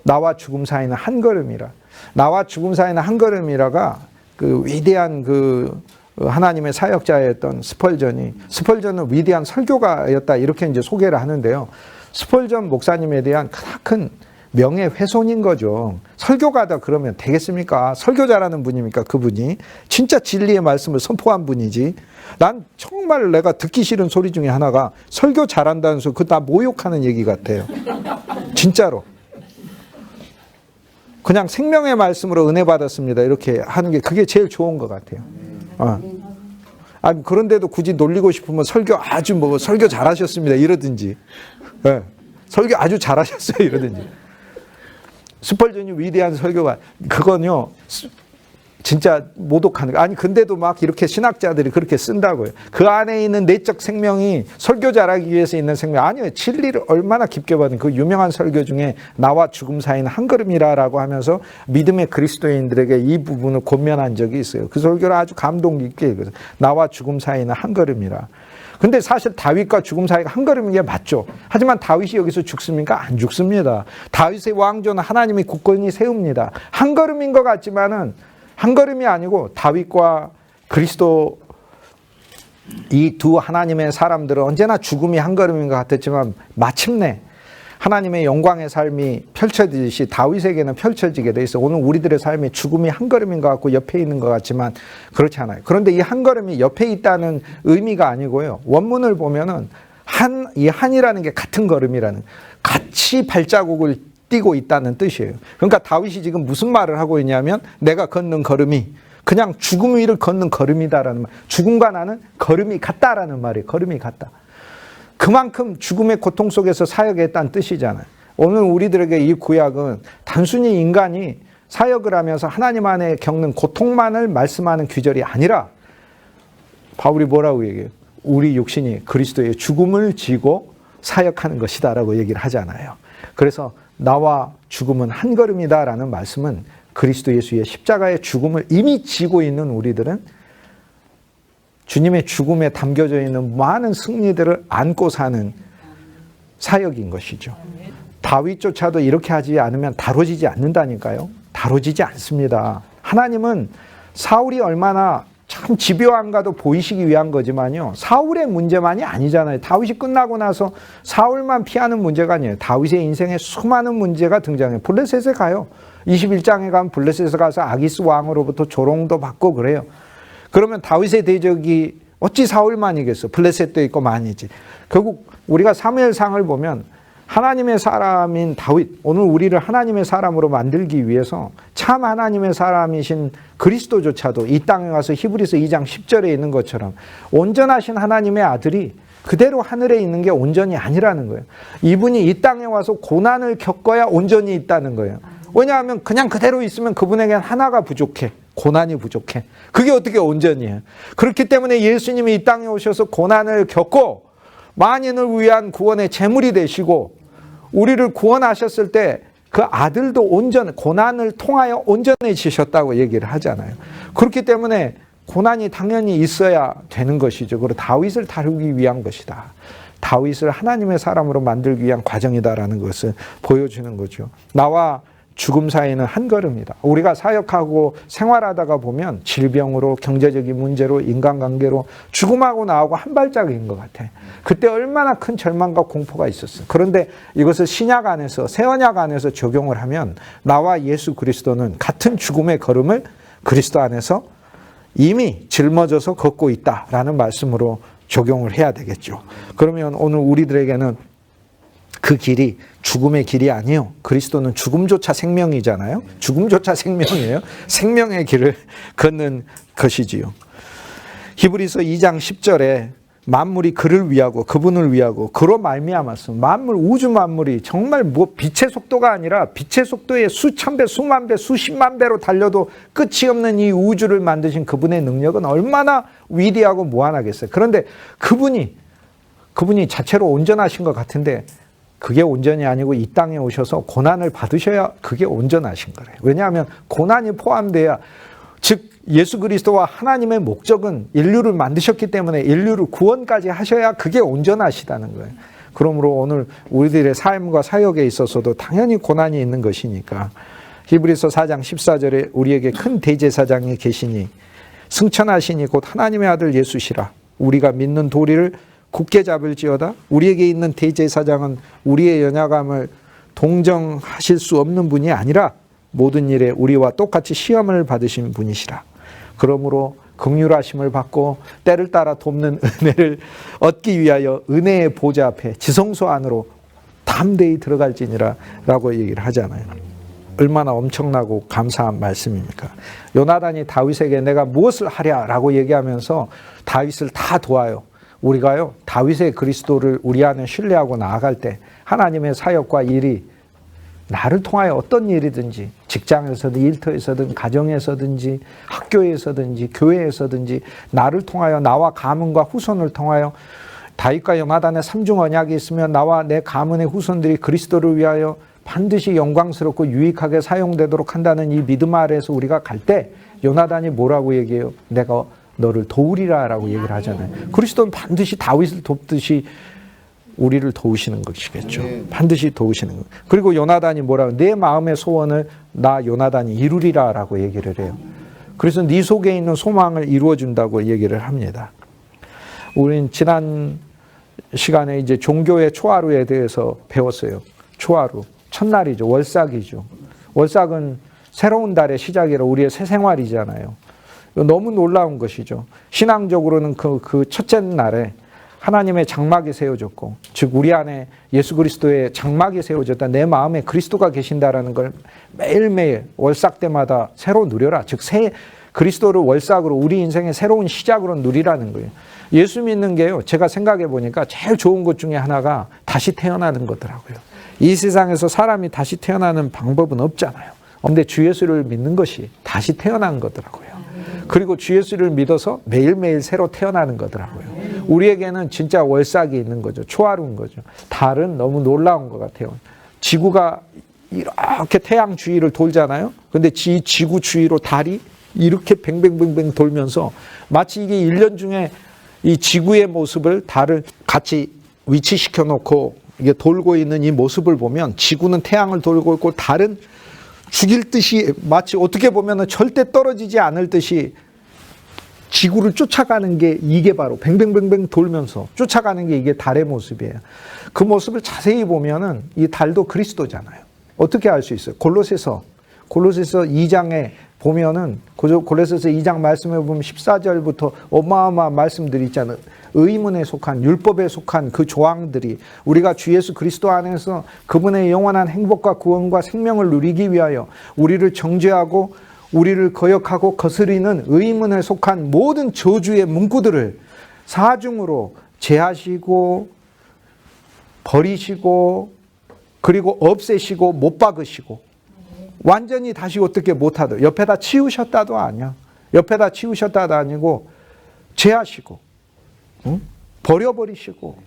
나와 죽음 사이는 한 걸음이라. 나와 죽음 사이는 한 걸음이라가 그 위대한 그 하나님의 사역자였던 스펄전은 위대한 설교가였다 이렇게 이제 소개를 하는데요. 스펄전 목사님에 대한 크나큰 명예훼손인 거죠. 설교가다 그러면 되겠습니까? 설교 잘하는 분입니까? 그분이 진짜 진리의 말씀을 선포한 분이지. 난 정말 내가 듣기 싫은 소리 중에 하나가 설교 잘한다는 소리, 그거 다 모욕하는 얘기 같아요. 진짜로. 그냥 생명의 말씀으로 은혜 받았습니다 이렇게 하는 게 그게 제일 좋은 것 같아요. 그런데도 굳이 놀리고 싶으면 설교 잘하셨습니다 이러든지, 네. 설교 아주 잘하셨어요 이러든지. 스펄전이 위대한 설교가, 그건요 진짜 모독하는 거. 아니 근데도 막 이렇게 신학자들이 그렇게 쓴다고요. 그 안에 있는 내적 생명이 설교 잘하기 위해서 있는 생명 아니에요. 진리를 얼마나 깊게 받은 그 유명한 설교 중에 나와 죽음 사이는 한 걸음이라고 하면서 믿음의 그리스도인들에게 이 부분을 권면한 적이 있어요. 그 설교를 아주 감동 깊게 읽어서 나와 죽음 사이는 한 걸음이라. 근데 사실 다윗과 죽음 사이가 한 걸음인 게 맞죠. 하지만 다윗이 여기서 죽습니까? 안 죽습니다. 다윗의 왕조는 하나님이 굳건히 세웁니다. 한 걸음인 것 같지만은 한 걸음이 아니고 다윗과 그리스도 이 두 하나님의 사람들은 언제나 죽음이 한 걸음인 것 같았지만 마침내 하나님의 영광의 삶이 펼쳐지듯이 다윗에게는 펼쳐지게 돼 있어. 오늘 우리들의 삶이 죽음이 한 걸음인 것 같고 옆에 있는 것 같지만 그렇지 않아요. 그런데 이 한 걸음이 옆에 있다는 의미가 아니고요. 원문을 보면은 이 한이라는 게 같은 걸음이라는, 같이 발자국을 띄고 있다는 뜻이에요. 그러니까 다윗이 지금 무슨 말을 하고 있냐면 내가 걷는 걸음이 그냥 죽음 위를 걷는 걸음이다라는 말. 죽음과 나는 걸음이 같다라는 말이에요. 걸음이 같다. 그만큼 죽음의 고통 속에서 사역했다는 뜻이잖아요. 오늘 우리들에게 이 구약은 단순히 인간이 사역을 하면서 하나님 안에 겪는 고통만을 말씀하는 규절이 아니라 바울이 뭐라고 얘기해요? 우리 육신이 그리스도의 죽음을 지고 사역하는 것이다라고 얘기를 하잖아요. 그래서 나와 죽음은 한 걸음이다라는 말씀은 그리스도 예수의 십자가의 죽음을 이미 지고 있는 우리들은 주님의 죽음에 담겨져 있는 많은 승리들을 안고 사는 사역인 것이죠. 다윗조차도 이렇게 하지 않으면 다뤄지지 않는다니까요. 다뤄지지 않습니다. 하나님은 사울이 얼마나 참 집요한가도 보이시기 위한 거지만요. 사울의 문제만이 아니잖아요. 다윗이 끝나고 나서 사울만 피하는 문제가 아니에요. 다윗의 인생에 수많은 문제가 등장해요. 블레셋에 가요. 21장에 가면 블레셋에 가서 아기스 왕으로부터 조롱도 받고 그래요. 그러면 다윗의 대적이 어찌 사울만이겠어. 블레셋도 있고 많이지. 결국 우리가 사무엘상을 보면 하나님의 사람인 다윗, 오늘 우리를 하나님의 사람으로 만들기 위해서 참 하나님의 사람이신 그리스도조차도 이 땅에 와서 히브리서 2장 10절에 있는 것처럼 온전하신 하나님의 아들이 그대로 하늘에 있는 게 온전이 아니라는 거예요. 이분이 이 땅에 와서 고난을 겪어야 온전히 있다는 거예요. 왜냐하면 그냥 그대로 있으면 그분에게는 하나가 부족해. 고난이 부족해. 그게 어떻게 온전이에요? 그렇기 때문에 예수님이 이 땅에 오셔서 고난을 겪고 만인을 위한 구원의 제물이 되시고 우리를 구원하셨을 때 그 아들도 고난을 통하여 온전해지셨다고 얘기를 하잖아요. 그렇기 때문에 고난이 당연히 있어야 되는 것이죠. 그리고 다윗을 다루기 위한 것이다. 다윗을 하나님의 사람으로 만들기 위한 과정이다라는 것을 보여주는 거죠. 나와 죽음 사이는 한 걸음이다. 우리가 사역하고 생활하다가 보면 질병으로, 경제적인 문제로, 인간관계로 죽음하고 나하고 한 발짝인 것 같아. 그때 얼마나 큰 절망과 공포가 있었어. 그런데 이것을 신약 안에서, 새 언약 안에서 적용을 하면 나와 예수 그리스도는 같은 죽음의 걸음을 그리스도 안에서 이미 짊어져서 걷고 있다라는 말씀으로 적용을 해야 되겠죠. 그러면 오늘 우리들에게는 그 길이 죽음의 길이 아니에요. 그리스도는 죽음조차 생명이잖아요. 죽음조차 생명이에요. 생명의 길을 걷는 것이지요. 히브리서 2장 10절에 만물이 그를 위하고 그분을 위하고 그로 말미암았어. 만물, 우주 만물이 정말 뭐 빛의 속도가 아니라 빛의 속도에 수천 배, 수만 배, 수십만 배로 달려도 끝이 없는 이 우주를 만드신 그분의 능력은 얼마나 위대하고 무한하겠어요. 그런데 그분이 자체로 온전하신 것 같은데 그게 온전이 아니고 이 땅에 오셔서 고난을 받으셔야 그게 온전하신 거래요. 왜냐하면 고난이 포함돼야, 즉 예수 그리스도와 하나님의 목적은 인류를 만드셨기 때문에 인류를 구원까지 하셔야 그게 온전하시다는 거예요. 그러므로 오늘 우리들의 삶과 사역에 있어서도 당연히 고난이 있는 것이니까 히브리서 4장 14절에 우리에게 큰 대제사장이 계시니 승천하시니 곧 하나님의 아들 예수시라. 우리가 믿는 도리를 굳게 잡을지어다. 우리에게 있는 대제사장은 우리의 연약함을 동정하실 수 없는 분이 아니라 모든 일에 우리와 똑같이 시험을 받으신 분이시라. 그러므로 긍휼하심을 받고 때를 따라 돕는 은혜를 얻기 위하여 은혜의 보좌 앞에 지성소 안으로 담대히 들어갈지니라 라고 얘기를 하잖아요. 얼마나 엄청나고 감사한 말씀입니까? 요나단이 다윗에게 내가 무엇을 하랴 라고 얘기하면서 다윗을 다 도와요. 우리가요, 다윗의 그리스도를 우리 안에 신뢰하고 나아갈 때 하나님의 사역과 일이 나를 통하여 어떤 일이든지 직장에서든 일터에서든 가정에서든지 학교에서든지 교회에서든지 나를 통하여 나와 가문과 후손을 통하여 다윗과 요나단의 삼중 언약이 있으면 나와 내 가문의 후손들이 그리스도를 위하여 반드시 영광스럽고 유익하게 사용되도록 한다는 이 믿음 아래에서 우리가 갈 때 요나단이 뭐라고 얘기해요? 내가 너를 도우리라 라고 얘기를 하잖아요. 그리스도는 반드시 다윗을 돕듯이 우리를 도우시는 것이겠죠. 반드시 도우시는 것. 그리고 요나단이 뭐라고, 내 마음의 소원을 나 요나단이 이루리라 라고 얘기를 해요. 그래서 네 속에 있는 소망을 이루어준다고 얘기를 합니다. 우린 지난 시간에 이제 종교의 초하루에 대해서 배웠어요. 초하루. 첫날이죠. 월삭이죠. 월삭은 새로운 달의 시작이라 우리의 새 생활이잖아요. 너무 놀라운 것이죠. 신앙적으로는 그 첫째 날에 하나님의 장막이 세워졌고, 즉 우리 안에 예수 그리스도의 장막이 세워졌다. 내 마음에 그리스도가 계신다라는 걸 매일매일 월삭 때마다 새로 누려라. 즉 그리스도를 월삭으로 우리 인생의 새로운 시작으로 누리라는 거예요. 예수 믿는 게요, 제가 생각해 보니까 제일 좋은 것 중에 하나가 다시 태어나는 거더라고요. 이 세상에서 사람이 다시 태어나는 방법은 없잖아요. 그런데 주 예수를 믿는 것이 다시 태어난 거더라고요. 그리고 주 예수를 믿어서 매일매일 새로 태어나는 거더라고요. 우리에게는 진짜 월삭이 있는 거죠. 초하루인 거죠. 달은 너무 놀라운 것 같아요. 지구가 이렇게 태양 주위를 돌잖아요. 근데 지구 주위로 달이 이렇게 뱅뱅뱅뱅 돌면서 마치 이게 1년 중에 이 지구의 모습을 달을 같이 위치시켜 놓고 이게 돌고 있는 이 모습을 보면 지구는 태양을 돌고 있고 달은 죽일 듯이, 마치 어떻게 보면 절대 떨어지지 않을 듯이 지구를 쫓아가는 게 이게 바로 뱅뱅뱅뱅 돌면서 쫓아가는 게 이게 달의 모습이에요. 그 모습을 자세히 보면은 이 달도 그리스도잖아요. 어떻게 알 수 있어요? 골로새서 2장에 보면은 골로새서 2장 말씀에 보면 14절부터 어마어마한 말씀들이 있잖아요. 의문에 속한, 율법에 속한 그 조항들이 우리가 주 예수 그리스도 안에서 그분의 영원한 행복과 구원과 생명을 누리기 위하여 우리를 정죄하고 우리를 거역하고 거스리는 의문에 속한 모든 저주의 문구들을 사중으로 제하시고 버리시고 그리고 없애시고 못 박으시고 완전히 다시 어떻게 못하도 옆에다 치우셨다도 아니야. 옆에다 치우셨다도 아니고 제하시고 버려버리시고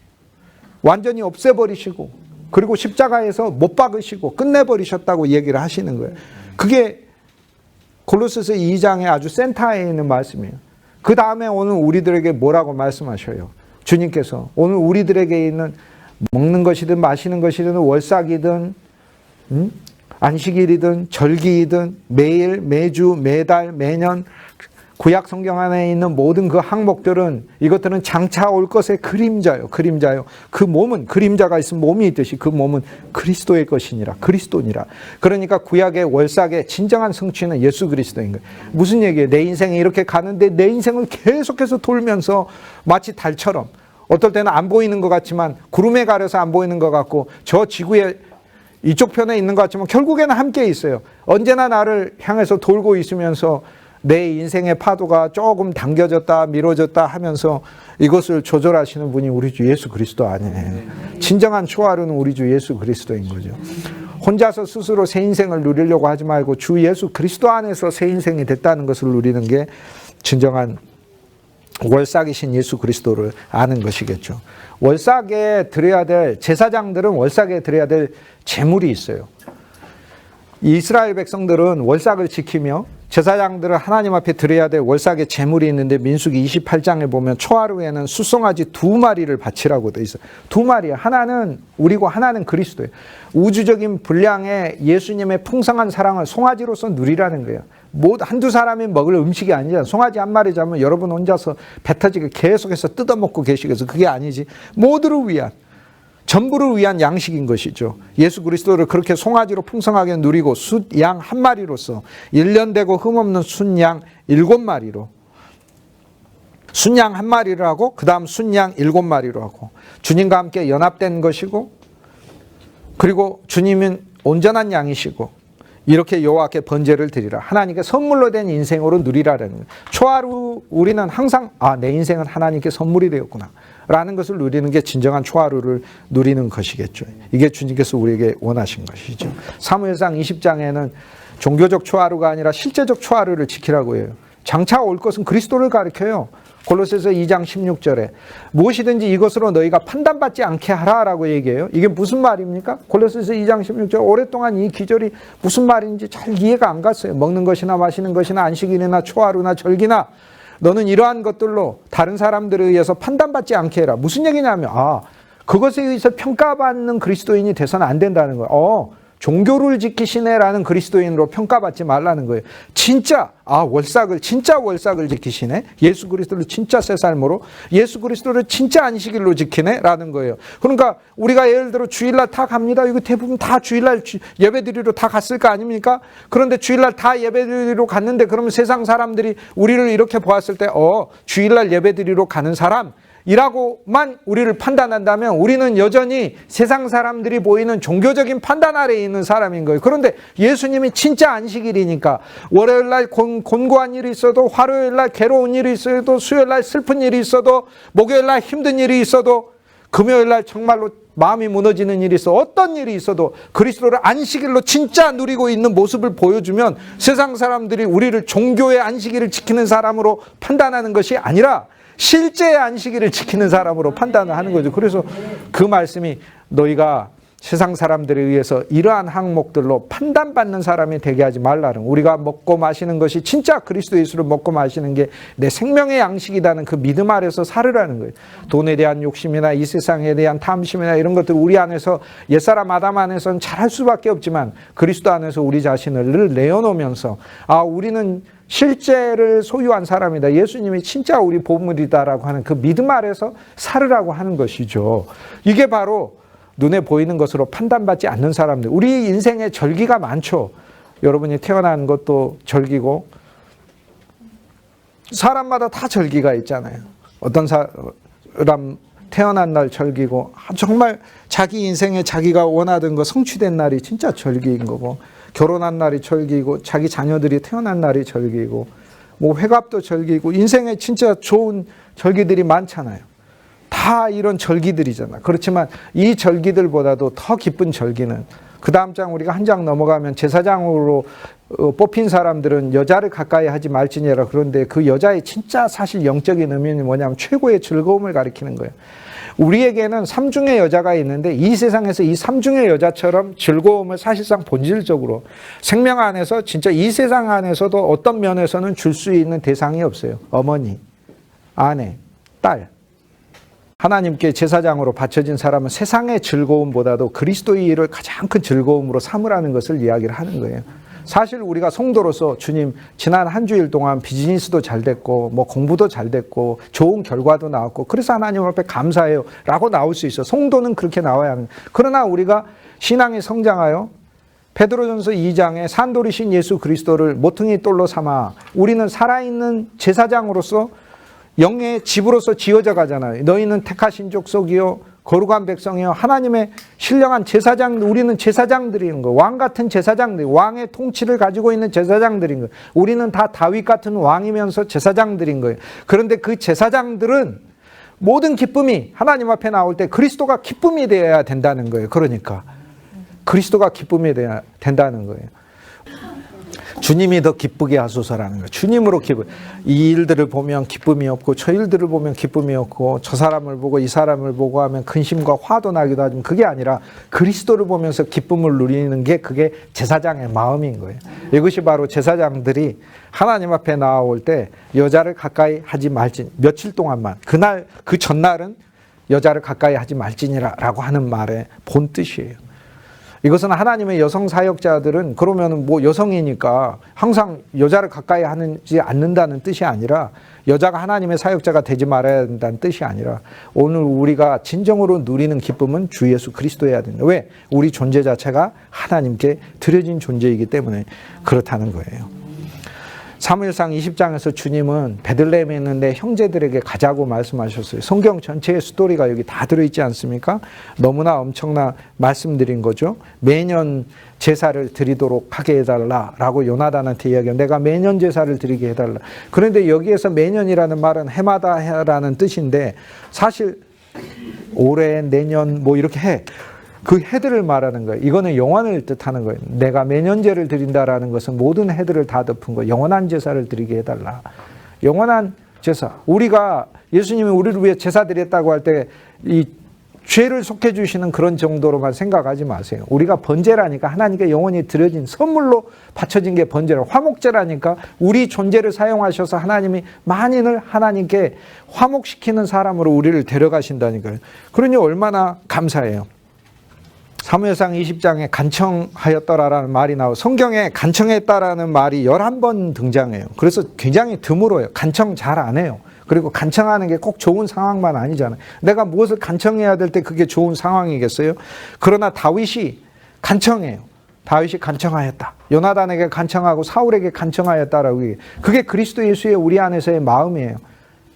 완전히 없애버리시고 그리고 십자가에서 못 박으시고 끝내버리셨다고 얘기를 하시는 거예요. 그게 골로새서 2장의 아주 센터에 있는 말씀이에요. 그 다음에 오늘 우리들에게 뭐라고 말씀하셔요? 주님께서 오늘 우리들에게 있는 먹는 것이든 마시는 것이든 월삭이든 안식일이든 절기이든 매일 매주 매달 매년 구약 성경 안에 있는 모든 그 항목들은 이것들은 장차 올 것의 그림자요. 그 몸은 그림자가 있으면 몸이 있듯이 그 몸은 그리스도의 것이니라. 그리스도니라. 그러니까 구약의 월삭의 진정한 성취는 예수 그리스도인 거예요. 무슨 얘기예요? 내 인생이 이렇게 가는데 내 인생을 계속해서 돌면서 마치 달처럼 어떨 때는 안 보이는 것 같지만 구름에 가려서 안 보이는 것 같고 저 지구의 이쪽 편에 있는 것 같지만 결국에는 함께 있어요. 언제나 나를 향해서 돌고 있으면서 내 인생의 파도가 조금 당겨졌다 미뤄졌다 하면서 이것을 조절하시는 분이 우리 주 예수 그리스도 아니에요. 진정한 초하루는 우리 주 예수 그리스도인 거죠. 혼자서 스스로 새 인생을 누리려고 하지 말고 주 예수 그리스도 안에서 새 인생이 됐다는 것을 누리는 게 진정한 월삭이신 예수 그리스도를 아는 것이겠죠. 월삭에 드려야 될, 제사장들은 월삭에 드려야 될 제물이 있어요. 이스라엘 백성들은 월삭을 지키며 제사장들은 하나님 앞에 드려야 될 월삭의 제물이 있는데 민수기 28장에 보면 초하루에는 숫송아지 2마리를 바치라고 돼 있어요. 2마리. 하나는 우리고 하나는 그리스도예요. 우주적인 분량의 예수님의 풍성한 사랑을 송아지로서 누리라는 거예요. 한두 사람이 먹을 음식이 아니잖아요. 송아지 한 마리 잡으면 여러분 혼자서 배 터지게 계속해서 뜯어먹고 계시겠어요. 그게 아니지. 모두를 위한, 전부를 위한 양식인 것이죠. 예수 그리스도를 그렇게 송아지로 풍성하게 누리고 숫양 한 마리로서 1년 되고 흠없는 순양 7마리로, 순양 한 마리를 하고 그 다음 순양 7마리로 하고 주님과 함께 연합된 것이고, 그리고 주님은 온전한 양이시고 이렇게 여호와께 번제를 드리라. 하나님께 선물로 된 인생으로 누리라라는 거예요. 초하루 우리는 항상 내 인생은 하나님께 선물이 되었구나 라는 것을 누리는 게 진정한 초하루를 누리는 것이겠죠. 이게 주님께서 우리에게 원하신 것이죠. 사무엘상 20장에는 종교적 초하루가 아니라 실제적 초하루를 지키라고 해요. 장차 올 것은 그리스도를 가리켜요. 골로새서 2장 16절에 무엇이든지 이것으로 너희가 판단받지 않게 하라라고 얘기해요. 이게 무슨 말입니까? 골로새서 2장 16절. 오랫동안 이 기절이 무슨 말인지 잘 이해가 안 갔어요. 먹는 것이나 마시는 것이나 안식일이나 초하루나 절기나 너는 이러한 것들로 다른 사람들에 의해서 판단받지 않게 해라. 무슨 얘기냐면 그것에 의해서 평가받는 그리스도인이 돼서는 안 된다는 거예요. 종교를 지키시네라는 그리스도인으로 평가받지 말라는 거예요. 진짜 월삭을 지키시네. 예수 그리스도를 진짜 새 삶으로, 예수 그리스도를 진짜 안식일로 지키네라는 거예요. 그러니까 우리가 예를 들어 주일날 다 갑니다. 이거 대부분 다 주일날 예배드리러 다 갔을 거 아닙니까? 그런데 주일날 다 예배드리러 갔는데 그러면 세상 사람들이 우리를 이렇게 보았을 때 주일날 예배드리러 가는 사람 이라고만 우리를 판단한다면 우리는 여전히 세상 사람들이 보이는 종교적인 판단 아래에 있는 사람인 거예요. 그런데 예수님이 진짜 안식일이니까 월요일날 곤고한 일이 있어도, 화요일날 괴로운 일이 있어도, 수요일날 슬픈 일이 있어도, 목요일날 힘든 일이 있어도, 금요일날 정말로 마음이 무너지는 일이 있어, 어떤 일이 있어도 그리스도를 안식일로 진짜 누리고 있는 모습을 보여주면 세상 사람들이 우리를 종교의 안식일을 지키는 사람으로 판단하는 것이 아니라 실제의 안식일을 지키는 사람으로 판단을 하는 거죠. 그래서 그 말씀이 너희가 세상 사람들에 의해서 이러한 항목들로 판단받는 사람이 되게 하지 말라는, 우리가 먹고 마시는 것이 진짜 그리스도 예수를 먹고 마시는 게 내 생명의 양식이라는 그 믿음 아래서 살으라는 거예요. 돈에 대한 욕심이나 이 세상에 대한 탐심이나 이런 것들 우리 안에서, 옛사람 아담 안에서는 잘할 수밖에 없지만 그리스도 안에서 우리 자신을 늘 내어놓으면서 우리는 실제를 소유한 사람이다, 예수님이 진짜 우리 보물이다라고 하는 그 믿음 아래서 살으라고 하는 것이죠. 이게 바로 눈에 보이는 것으로 판단받지 않는 사람들. 우리 인생에 절기가 많죠. 여러분이 태어난 것도 절기고, 사람마다 다 절기가 있잖아요. 어떤 사람 태어난 날 절기고, 정말 자기 인생에 자기가 원하던 거 성취된 날이 진짜 절기인 거고, 결혼한 날이 절기고, 자기 자녀들이 태어난 날이 절기고, 뭐 회갑도 절기고, 인생에 진짜 좋은 절기들이 많잖아요. 다 이런 절기들이잖아. 그렇지만 이 절기들보다도 더 기쁜 절기는, 그 다음 장 우리가 한 장 넘어가면 제사장으로 뽑힌 사람들은 여자를 가까이 하지 말지니라. 그런데 그 여자의 진짜 사실 영적인 의미는 뭐냐면 최고의 즐거움을 가리키는 거예요. 우리에게는 삼중의 여자가 있는데 이 세상에서 이 삼중의 여자처럼 즐거움을 사실상 본질적으로 생명 안에서, 진짜 이 세상 안에서도 어떤 면에서는 줄 수 있는 대상이 없어요. 어머니, 아내, 딸. 하나님께 제사장으로 바쳐진 사람은 세상의 즐거움보다도 그리스도의 일을 가장 큰 즐거움으로 삼으라는 것을 이야기를 하는 거예요. 사실 우리가 성도로서 주님 지난 한 주일 동안 비즈니스도 잘 됐고 뭐 공부도 잘 됐고 좋은 결과도 나왔고 그래서 하나님 앞에 감사해요 라고 나올 수 있어. 성도는 그렇게 나와야 하는. 그러나 우리가 신앙이 성장하여 베드로전서 2장에 산돌이신 예수 그리스도를 모퉁이 돌로 삼아 우리는 살아있는 제사장으로서 영의 집으로서 지어져 가잖아요. 너희는 택하신 족속이요 거룩한 백성이요 하나님의 신령한 제사장, 우리는 제사장들인 거예요. 왕 같은 제사장들, 왕의 통치를 가지고 있는 제사장들인 거예요. 우리는 다 다윗 같은 왕이면서 제사장들인 거예요. 그런데 그 제사장들은 모든 기쁨이 하나님 앞에 나올 때 그리스도가 기쁨이 되어야 된다는 거예요. 그러니까 그리스도가 기쁨이 되어야 된다는 거예요. 주님이 더 기쁘게 하소서라는 거예요. 주님으로 기쁨. 이 일들을 보면 기쁨이 없고 저 일들을 보면 기쁨이 없고 저 사람을 보고 이 사람을 보고 하면 근심과 화도 나기도 하지만 그게 아니라 그리스도를 보면서 기쁨을 누리는 게 그게 제사장의 마음인 거예요. 이것이 바로 제사장들이 하나님 앞에 나올 때 여자를 가까이 하지 말진, 며칠 동안만, 그날 그 전날은 여자를 가까이 하지 말지니라라고 하는 말의 본 뜻이에요. 이것은 하나님의 여성 사역자들은 그러면 뭐 여성이니까 항상 여자를 가까이 하지 않는다는 뜻이 아니라 여자가 하나님의 사역자가 되지 말아야 된다는 뜻이 아니라 오늘 우리가 진정으로 누리는 기쁨은 주 예수 그리스도여야 된다. 왜? 우리 존재 자체가 하나님께 드려진 존재이기 때문에 그렇다는 거예요. 사무엘상 20장에서 주님은 베들레헴에 있는데 형제들에게 가자고 말씀하셨어요. 성경 전체의 스토리가 여기 다 들어있지 않습니까? 너무나 엄청난 말씀드린 거죠. 매년 제사를 드리도록 하게 해달라라고 요나단한테 이야기해요. 내가 매년 제사를 드리게 해달라. 그런데 여기에서 매년이라는 말은 해마다 해라는 뜻인데 사실 올해, 내년 뭐 이렇게 해. 그 해들을 말하는 거예요. 이거는 영원을 뜻하는 거예요. 내가 매년제를 드린다라는 것은 모든 해들을 다 덮은 거예요. 영원한 제사를 드리게 해달라. 영원한 제사. 우리가 예수님이 우리를 위해 제사 드렸다고 할 때 이 죄를 속해 주시는 그런 정도로만 생각하지 마세요. 우리가 번제라니까 하나님께 영원히 드려진 선물로 바쳐진 게 번제라. 화목제라니까 우리 존재를 사용하셔서 하나님이 만인을 하나님께 화목시키는 사람으로 우리를 데려가신다니까요. 그러니 얼마나 감사해요. 사무엘상 20장에 간청하였더라라는 말이 나오고 성경에 간청했다라는 말이 11번 등장해요. 그래서 굉장히 드물어요. 간청 잘 안 해요. 그리고 간청하는 게 꼭 좋은 상황만 아니잖아요. 내가 무엇을 간청해야 될 때 그게 좋은 상황이겠어요? 그러나 다윗이 간청해요. 다윗이 간청하였다. 요나단에게 간청하고 사울에게 간청하였다라고 얘기해요. 그게 그리스도 예수의 우리 안에서의 마음이에요.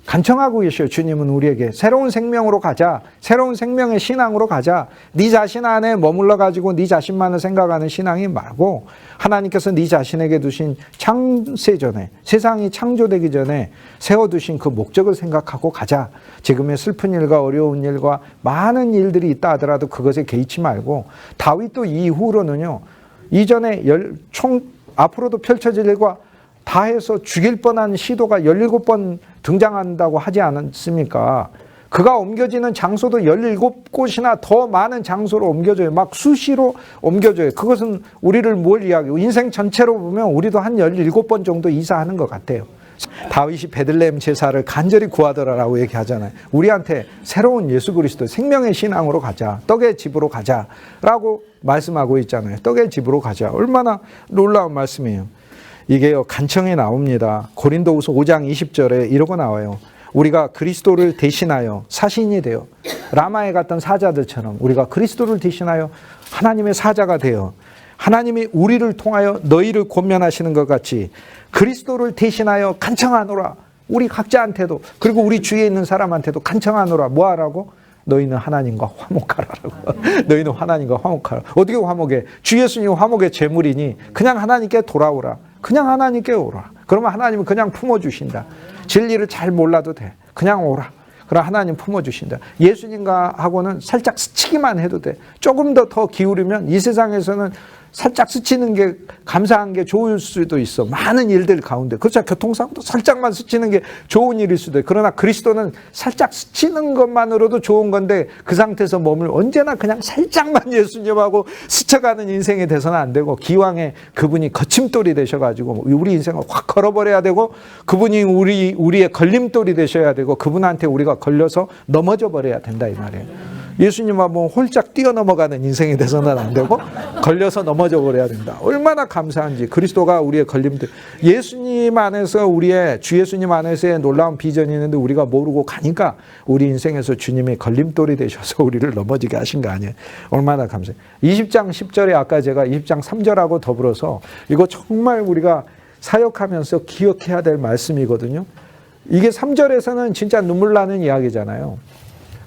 간청하고 계셔요. 주님은 우리에게 새로운 생명으로 가자. 새로운 생명의 신앙으로 가자. 네 자신 안에 머물러 가지고 네 자신만을 생각하는 신앙이 말고 하나님께서 네 자신에게 두신 창세 전에 세상이 창조되기 전에 세워두신 그 목적을 생각하고 가자. 지금의 슬픈 일과 어려운 일과 많은 일들이 있다 하더라도 그것에 개의치 말고 다윗도 이후로는요. 이전에 앞으로도 펼쳐질 일과 다 해서 죽일 뻔한 시도가 17번 등장한다고 하지 않았습니까? 그가 옮겨지는 장소도 17곳이나 더 많은 장소로 옮겨져요. 막 수시로 옮겨져요. 그것은 우리를 뭘 이야기해요? 인생 전체로 보면 우리도 한 17번 정도 이사하는 것 같아요. 다윗이 베들레헴 제사를 간절히 구하더라라고 얘기하잖아요. 우리한테 새로운 예수 그리스도 생명의 신앙으로 가자. 떡의 집으로 가자라고 말씀하고 있잖아요. 떡의 집으로 가자. 얼마나 놀라운 말씀이에요. 이게요, 간청에 나옵니다. 고린도후서 5장 20절에 이러고 나와요. 우리가 그리스도를 대신하여 사신이 되어 라마에 갔던 사자들처럼 우리가 그리스도를 대신하여 하나님의 사자가 되어 하나님이 우리를 통하여 너희를 권면하시는 것 같이 그리스도를 대신하여 간청하노라. 우리 각자한테도 그리고 우리 주위에 있는 사람한테도 간청하노라. 뭐 하라고? 너희는 하나님과 화목하라라고. 너희는 하나님과 화목하라. 어떻게 화목해? 주 예수님 화목의 제물이니 그냥 하나님께 돌아오라. 그냥 하나님께 오라. 그러면 하나님은 그냥 품어주신다. 진리를 잘 몰라도 돼. 그냥 오라. 그럼 하나님 품어주신다. 예수님과 하고는 살짝 스치기만 해도 돼. 조금 더 기울이면 이 세상에서는 살짝 스치는 게 감사한 게 좋을 수도 있어. 많은 일들 가운데. 그렇죠. 교통사고도 살짝만 스치는 게 좋은 일일 수도 있어. 그러나 그리스도는 살짝 스치는 것만으로도 좋은 건데 그 상태에서 몸을 언제나 그냥 살짝만 예수님하고 스쳐가는 인생이 돼서는 안 되고 기왕에 그분이 거침돌이 되셔가지고 우리 인생을 확 걸어버려야 되고 그분이 우리의 걸림돌이 되셔야 되고 그분한테 우리가 걸려서 넘어져 버려야 된다 이 말이에요. 예수님하고 홀짝 뛰어넘어가는 인생이 돼서는 안 되고 걸려서 넘어져 버려야 된다. 얼마나 감사한지. 그리스도가 우리의 걸림돌. 예수님 안에서 주 예수님 안에서의 놀라운 비전이 있는데 우리가 모르고 가니까 우리 인생에서 주님의 걸림돌이 되셔서 우리를 넘어지게 하신 거 아니에요. 얼마나 감사해요. 20장 10절에 아까 제가 20장 3절하고 더불어서 이거 정말 우리가 사역하면서 기억해야 될 말씀이거든요. 이게 3절에서는 진짜 눈물 나는 이야기잖아요.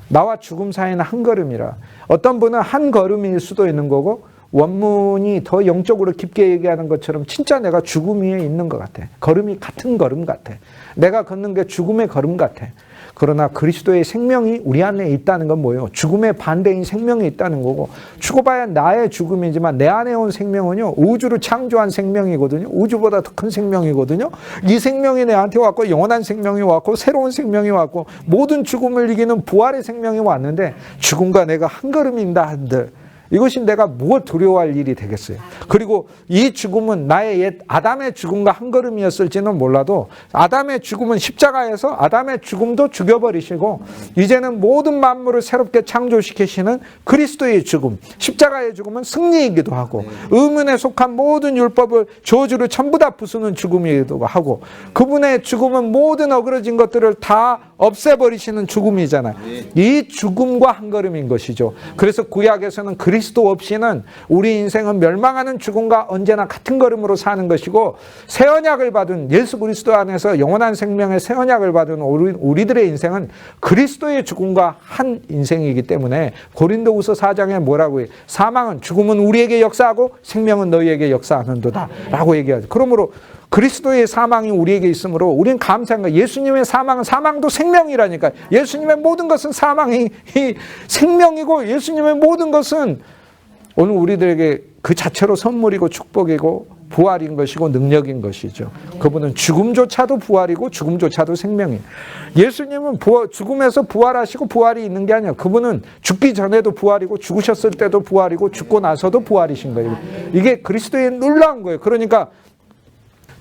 나와 죽음 사이는 한 걸음이라. 어떤 분은 한 걸음일 수도 있는 거고 원문이 더 영적으로 깊게 얘기하는 것처럼 진짜 내가 죽음 위에 있는 것 같아. 걸음이 같은 걸음 같아. 내가 걷는 게 죽음의 걸음 같아. 그러나 그리스도의 생명이 우리 안에 있다는 건 뭐예요? 죽음의 반대인 생명이 있다는 거고, 죽어봐야 나의 죽음이지만 내 안에 온 생명은요, 우주를 창조한 생명이거든요. 우주보다 더 큰 생명이거든요. 이 생명이 내한테 왔고, 영원한 생명이 왔고, 새로운 생명이 왔고, 모든 죽음을 이기는 부활의 생명이 왔는데, 죽음과 내가 한 걸음인다 한들 이것이 내가 뭐 두려워할 일이 되겠어요. 그리고 이 죽음은 나의 옛 아담의 죽음과 한 걸음이었을지는 몰라도 아담의 죽음은 십자가에서 아담의 죽음도 죽여버리시고 이제는 모든 만물을 새롭게 창조시키시는 그리스도의 죽음, 십자가의 죽음은 승리이기도 하고 의문에 속한 모든 율법을 저주를 전부 다 부수는 죽음이기도 하고 그분의 죽음은 모든 어그러진 것들을 다 없애버리시는 죽음이잖아요. 이 죽음과 한 걸음인 것이죠. 그래서 구약에서는 그리스도 없이는 우리 인생은 멸망하는 죽음과 언제나 같은 걸음으로 사는 것이고 새 언약을 받은 예수 그리스도 안에서 영원한 생명의 새 언약을 받은 우리들의 인생은 그리스도의 죽음과 한 인생이기 때문에 고린도후서 4장에 뭐라고 해요? 사망은 죽음은 우리에게 역사하고 생명은 너희에게 역사하는도다 라고 얘기하죠. 그러므로 그리스도의 사망이 우리에게 있으므로 우리는 감사한 거예요. 예수님의 사망은 사망도 생명이라니까. 예수님의 모든 것은 사망이 생명이고 예수님의 모든 것은 오늘 우리들에게 그 자체로 선물이고 축복이고 부활인 것이고 능력인 것이죠. 그분은 죽음조차도 부활이고 죽음조차도 생명이에요. 예수님은 죽음에서 부활하시고 부활이 있는 게 아니에요. 그분은 죽기 전에도 부활이고 죽으셨을 때도 부활이고 죽고 나서도 부활이신 거예요. 이게 그리스도의 놀라운 거예요. 그러니까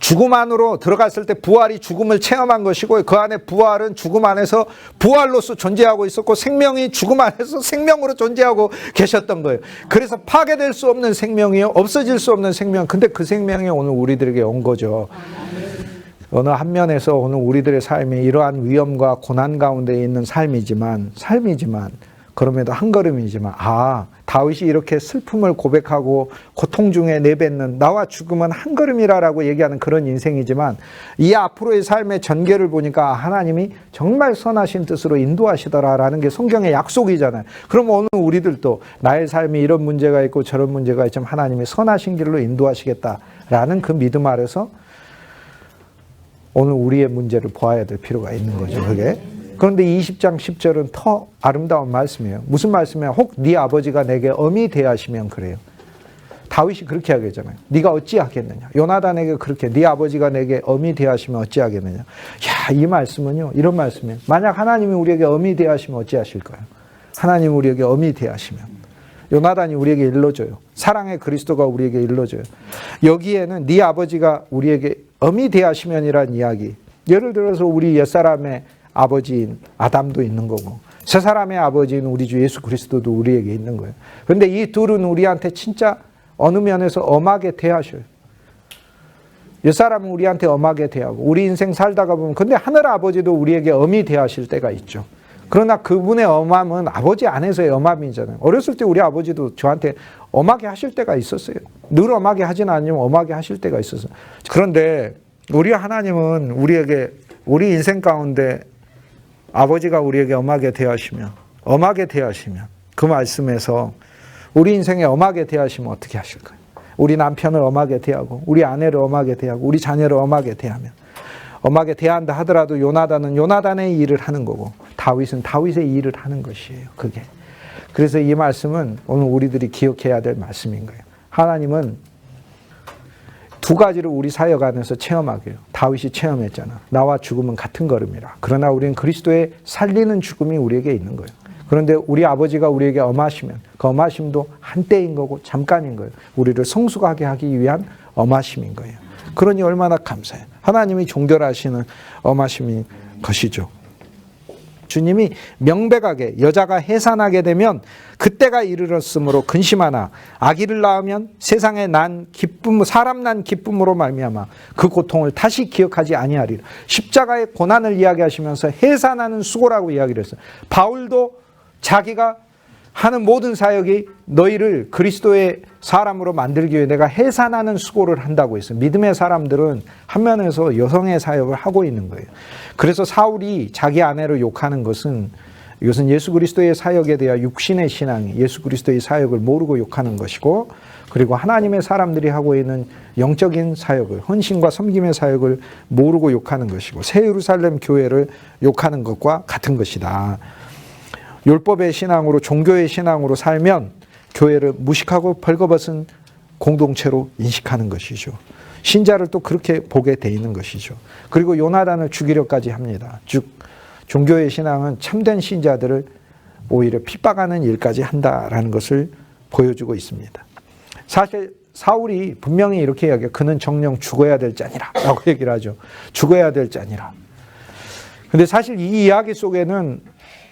죽음 안으로 들어갔을 때 부활이 죽음을 체험한 것이고 그 안에 부활은 죽음 안에서 부활로서 존재하고 있었고 생명이 죽음 안에서 생명으로 존재하고 계셨던 거예요. 그래서 파괴될 수 없는 생명이요, 없어질 수 없는 생명. 근데 그 생명이 오늘 우리들에게 온 거죠. 어느 한 면에서 오늘 우리들의 삶이 이러한 위험과 고난 가운데 있는 삶이지만 그럼에도 한 걸음이지만 다윗이 이렇게 슬픔을 고백하고 고통 중에 내뱉는 나와 죽음은 한 걸음이라고 얘기하는 그런 인생이지만 이 앞으로의 삶의 전개를 보니까 하나님이 정말 선하신 뜻으로 인도하시더라라는 게 성경의 약속이잖아요. 그럼 오늘 우리들도 나의 삶이 이런 문제가 있고 저런 문제가 있지만 하나님이 선하신 길로 인도하시겠다라는 그 믿음 아래서 오늘 우리의 문제를 보아야 될 필요가 있는 거죠. 그게. 그런데 20장 10절은 더 아름다운 말씀이에요. 무슨 말씀이에요? 혹 네 아버지가 내게 엄히 대하시면 그래요. 다윗이 그렇게 하겠잖아요. 네가 어찌하겠느냐. 요나단에게 그렇게 네 아버지가 내게 엄히 대하시면 어찌하겠느냐. 이 말씀은요. 이런 말씀이에요. 만약 하나님이 우리에게 엄히 대하시면 어찌하실까요? 하나님이 우리에게 엄히 대하시면 요나단이 우리에게 일러줘요. 사랑의 그리스도가 우리에게 일러줘요. 여기에는 네 아버지가 우리에게 엄히 대하시면이란 이야기. 예를 들어서 우리 옛사람의 아버지인 아담도 있는 거고 새 사람의 아버지인 우리 주 예수 그리스도도 우리에게 있는 거예요. 그런데 이 둘은 우리한테 진짜 어느 면에서 엄하게 대하셔요. 옛사람은 우리한테 엄하게 대하고 우리 인생 살다가 보면 근데 하늘 아버지도 우리에게 엄히 대하실 때가 있죠. 그러나 그분의 엄함은 아버지 안에서의 엄함이잖아요. 어렸을 때 우리 아버지도 저한테 엄하게 하실 때가 있었어요. 늘 엄하게 하진 않으면 엄하게 하실 때가 있었어요. 그런데 우리 하나님은 우리에게 우리 인생 가운데 아버지가 우리에게 엄하게 대하시면 그 말씀에서 우리 인생에 엄하게 대하시면 어떻게 하실까요? 우리 남편을 엄하게 대하고 우리 아내를 엄하게 대하고 우리 자녀를 엄하게 대하면 엄하게 대한다 하더라도 요나단은 요나단의 일을 하는 거고 다윗은 다윗의 일을 하는 것이에요. 그게. 그래서 이 말씀은 오늘 우리들이 기억해야 될 말씀인 거예요. 하나님은 두 가지를 우리 사역 안에서 체험하게요. 다윗이 체험했잖아. 나와 죽음은 같은 걸음이라. 그러나 우리는 그리스도의 살리는 죽음이 우리에게 있는 거예요. 그런데 우리 아버지가 우리에게 엄하시면 그 엄하심도 한때인 거고 잠깐인 거예요. 우리를 성숙하게 하기 위한 엄하심인 거예요. 그러니 얼마나 감사해요. 하나님이 종결하시는 엄하심인 것이죠. 주님이 명백하게 여자가 해산하게 되면 그때가 이르렀으므로 근심하나 아기를 낳으면 세상에 난 기쁨, 사람 난 기쁨으로 말미암아 그 고통을 다시 기억하지 아니하리라. 십자가의 고난을 이야기하시면서 해산하는 수고라고 이야기를 했어요. 바울도 자기가 하는 모든 사역이 너희를 그리스도의 사람으로 만들기 위해 내가 해산하는 수고를 한다고 했어요. 믿음의 사람들은 한 면에서 여성의 사역을 하고 있는 거예요. 그래서 사울이 자기 아내를 욕하는 것은 이것은 예수 그리스도의 사역에 대한 육신의 신앙이 예수 그리스도의 사역을 모르고 욕하는 것이고, 그리고 하나님의 사람들이 하고 있는 영적인 사역을, 헌신과 섬김의 사역을 모르고 욕하는 것이고, 새 예루살렘 교회를 욕하는 것과 같은 것이다. 율법의 신앙으로, 종교의 신앙으로 살면 교회를 무식하고 벌거벗은 공동체로 인식하는 것이죠. 신자를 또 그렇게 보게 돼 있는 것이죠. 그리고 요나단을 죽이려까지 합니다. 즉 종교의 신앙은 참된 신자들을 오히려 핍박하는 일까지 한다라는 것을 보여주고 있습니다. 사실 사울이 분명히 이렇게 이야기해요. 그는 정령 죽어야 될 자니라 라고 얘기를 하죠. 죽어야 될 자니라. 근데 사실 이 이야기 속에는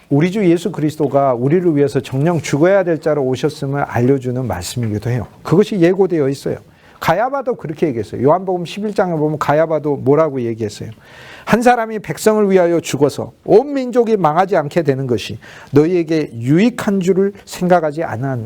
우리 주 예수 그리스도가 우리를 위해서 정령 죽어야 될 자로 오셨음을 알려주는 말씀이기도 해요. 그것이 예고되어 있어요. 가야바도 그렇게 얘기했어요. 요한복음 11장에 보면 가야바도 뭐라고 얘기했어요. 한 사람이 백성을 위하여 죽어서 온 민족이 망하지 않게 되는 것이 너희에게 유익한 줄을 생각하지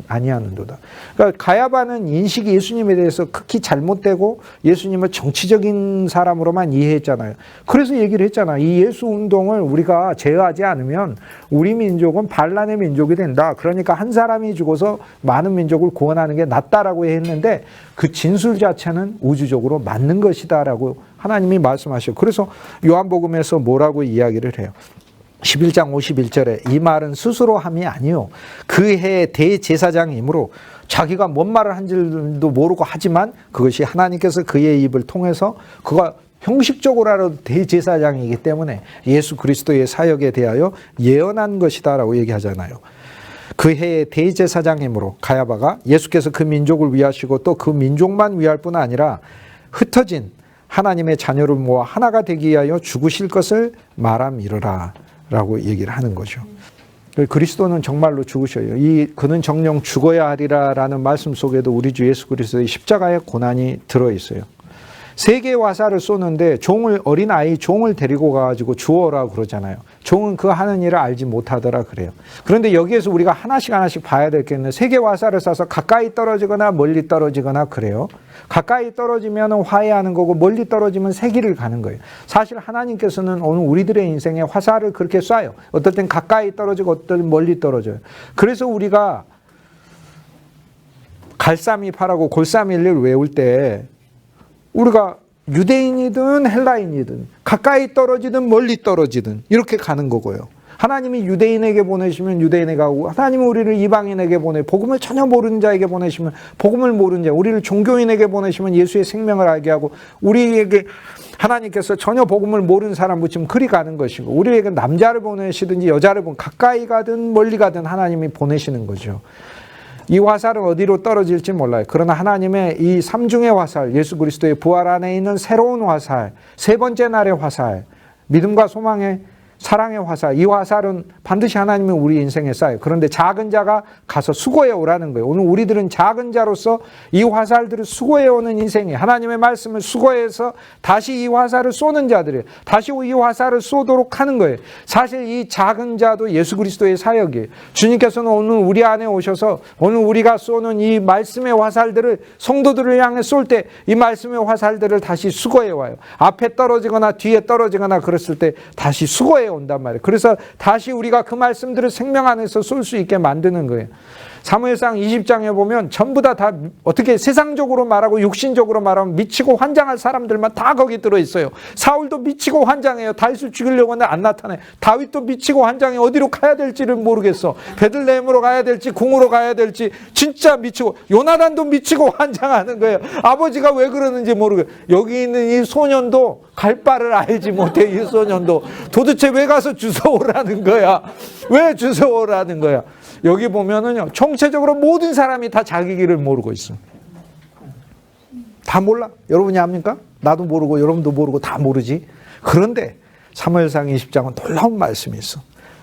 아니하는도다. 그러니까 가야바는 인식이 예수님에 대해서 극히 잘못되고 예수님을 정치적인 사람으로만 이해했잖아요. 그래서 얘기를 했잖아. 이 예수 운동을 우리가 제어하지 않으면 우리 민족은 반란의 민족이 된다. 그러니까 한 사람이 죽어서 많은 민족을 구원하는 게 낫다라고 했는데 그 진술 자체는 우주적으로 맞는 것이다라고 하나님이 말씀하셔요. 그래서 요한복음에서 뭐라고 이야기를 해요. 11장 51절에 이 말은 스스로 함이 아니요 그 해의 대제사장이므로 자기가 뭔 말을 한 줄도 모르고 하지만 그것이 하나님께서 그의 입을 통해서 그가 형식적으로라도 대제사장이기 때문에 예수 그리스도의 사역에 대하여 예언한 것이다라고 얘기하잖아요. 그 해의 대제사장이므로 가야바가 예수께서 그 민족을 위하시고 또 그 민족만 위할 뿐 아니라 흩어진 하나님의 자녀를 모아 하나가 되기 위하여 죽으실 것을 말함이러라 라고 얘기를 하는 거죠. 그리스도는 정말로 죽으셔요. 그는 정령 죽어야 하리라 라는 말씀 속에도 우리 주 예수 그리스도의 십자가의 고난이 들어있어요. 세 개의 화살을 쏘는데 어린아이 종을 데리고 가가지고 주워라 그러잖아요. 종은 그 하는 일을 알지 못하더라 그래요. 그런데 여기에서 우리가 하나씩 봐야 될 게 있는데 세 개의 화살을 쏴서 가까이 떨어지거나 멀리 떨어지거나 그래요. 가까이 떨어지면 화해하는 거고 멀리 떨어지면 새 길을 가는 거예요. 사실 하나님께서는 오늘 우리들의 인생에 화살을 그렇게 쏴요. 어떨 땐 가까이 떨어지고 어떨 땐 멀리 떨어져요. 그래서 우리가 갈삼이파라고 골삼일를 외울 때 우리가 유대인이든 헬라인이든 가까이 떨어지든 멀리 떨어지든 이렇게 가는 거고요. 하나님이 유대인에게 보내시면 유대인에게 가고 하나님은 우리를 이방인에게 복음을 전혀 모르는 자에게 보내시면 복음을 모르는 자, 우리를 종교인에게 보내시면 예수의 생명을 알게 하고 우리에게 하나님께서 전혀 복음을 모르는 사람 붙이면 그리 가는 것이고 우리에게 남자를 보내시든지 여자를 가까이 가든 멀리 가든 하나님이 보내시는 거죠. 이 화살은 어디로 떨어질지 몰라요. 그러나 하나님의 이 삼중의 화살, 예수 그리스도의 부활 안에 있는 새로운 화살, 세 번째 날의 화살, 믿음과 소망의 사랑의 화살, 이 화살은 반드시 하나님은 우리 인생에 쏴요. 그런데 작은 자가 가서 수고해 오라는 거예요. 오늘 우리들은 작은 자로서 이 화살들을 수고해 오는 인생이에요. 하나님의 말씀을 수고해서 다시 이 화살을 쏘는 자들이에요. 다시 이 화살을 쏘도록 하는 거예요. 사실 이 작은 자도 예수 그리스도의 사역이에요. 주님께서는 오늘 우리 안에 오셔서 오늘 우리가 쏘는 이 말씀의 화살들을 성도들을 향해 쏠 때 이 말씀의 화살들을 다시 수고해 와요. 앞에 떨어지거나 뒤에 떨어지거나 그랬을 때 다시 수고해 온단 말이에요. 그래서 다시 우리가 그 말씀들을 생명 안에서 쏠 수 있게 만드는 거예요. 사무엘상 20장에 보면 전부 다 어떻게 세상적으로 말하고 육신적으로 말하면 미치고 환장할 사람들만 다 거기 들어있어요. 사울도 미치고 환장해요. 다윗을 죽이려고 하는데 안 나타나요. 다윗도 미치고 환장해. 어디로 가야 될지를 모르겠어. 베들레헴으로 가야 될지 궁으로 가야 될지 진짜 미치고, 요나단도 미치고 환장하는 거예요. 아버지가 왜 그러는지 모르겠어요. 여기 있는 이 소년도 갈 바를 알지 못해. 이 소년도 도대체 왜 가서 주워오라는 거야. 왜 주워오라는 거야. 여기 보면은요, 총체적으로 모든 사람이 다 자기 길을 모르고 있어. 다 몰라. 여러분이 압니까? 나도 모르고 여러분도 모르고 다 모르지. 그런데 사무엘상 20장은 놀라운 말씀이 있어.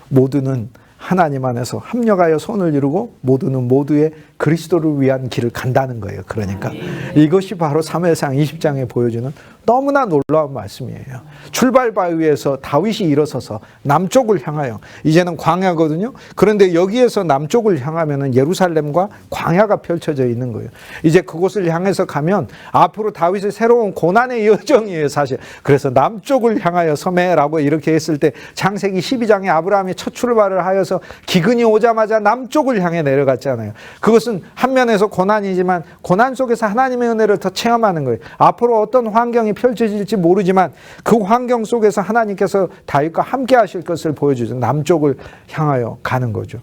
모두는 하나님 안에서 합력하여 손을 이루고 모두는 모두의 그리스도를 위한 길을 간다는 거예요. 그러니까 이것이 바로 사무엘상 20장에 보여주는 너무나 놀라운 말씀이에요. 출발 바위에서 다윗이 일어서서 남쪽을 향하여, 이제는 광야거든요. 그런데 여기에서 남쪽을 향하면 예루살렘과 광야가 펼쳐져 있는 거예요. 이제 그곳을 향해서 가면 앞으로 다윗의 새로운 고난의 여정이에요, 사실. 그래서 남쪽을 향하여 섬에라고 이렇게 했을 때 창세기 12장에 아브라함이 첫 출발을 하여서 기근이 오자마자 남쪽을 향해 내려갔잖아요. 그것은 한 면에서 고난이지만 고난 속에서 하나님의 은혜를 더 체험하는 거예요. 앞으로 어떤 환경이 펼쳐질지 모르지만 그 환경 속에서 하나님께서 다윗과 함께 하실 것을 보여주죠. 남쪽을 향하여 가는 거죠.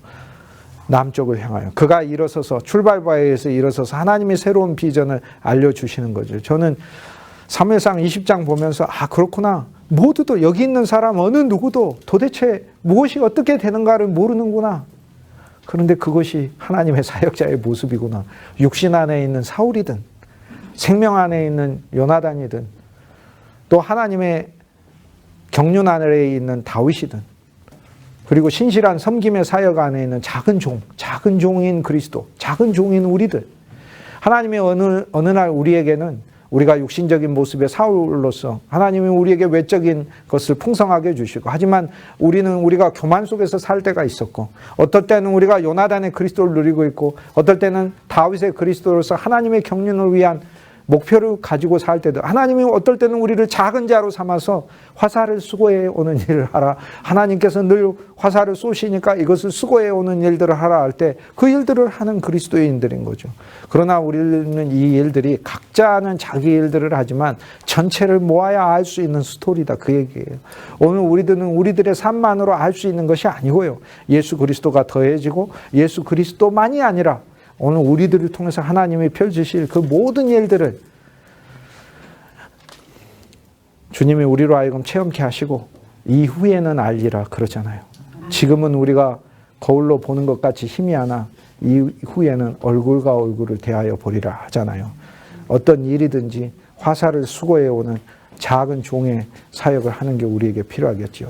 남쪽을 향하여. 그가 일어서서 출발바에서 일어서서 하나님의 새로운 비전을 알려주시는 거죠. 저는 사무엘상 20장 보면서 그렇구나. 모두도 여기 있는 사람 어느 누구도 도대체 무엇이 어떻게 되는가를 모르는구나. 그런데 그것이 하나님의 사역자의 모습이구나. 육신 안에 있는 사울이든 생명 안에 있는 요나단이든 또 하나님의 경륜 안에 있는 다윗이든 그리고 신실한 섬김의 사역 안에 있는 작은 종인 그리스도, 작은 종인 우리들. 하나님의 어느 날 우리에게는 우리가 육신적인 모습의 사울로서 하나님이 우리에게 외적인 것을 풍성하게 해주시고, 하지만 우리가 교만 속에서 살 때가 있었고, 어떨 때는 우리가 요나단의 그리스도를 누리고 있고, 어떨 때는 다윗의 그리스도로서 하나님의 경륜을 위한 목표를 가지고 살 때도, 하나님이 어떨 때는 우리를 작은 자로 삼아서 화살을 수고해 오는 일을 하라. 하나님께서 늘 화살을 쏘시니까 이것을 수고해 오는 일들을 하라 할 때 그 일들을 하는 그리스도인들인 거죠. 그러나 우리는 이 일들이 각자는 자기 일들을 하지만 전체를 모아야 알 수 있는 스토리다, 그 얘기예요. 오늘 우리들은 우리들의 삶만으로 알 수 있는 것이 아니고요. 예수 그리스도가 더해지고 예수 그리스도만이 아니라 오늘 우리들을 통해서 하나님이 펼치실 그 모든 일들을 주님이 우리로 하여금 체험케 하시고 이후에는 알리라 그러잖아요. 지금은 우리가 거울로 보는 것 같이 희미하나 이후에는 얼굴과 얼굴을 대하여 보리라 하잖아요. 어떤 일이든지 화살을 수고해 오는 작은 종의 사역을 하는 게 우리에게 필요하겠지요.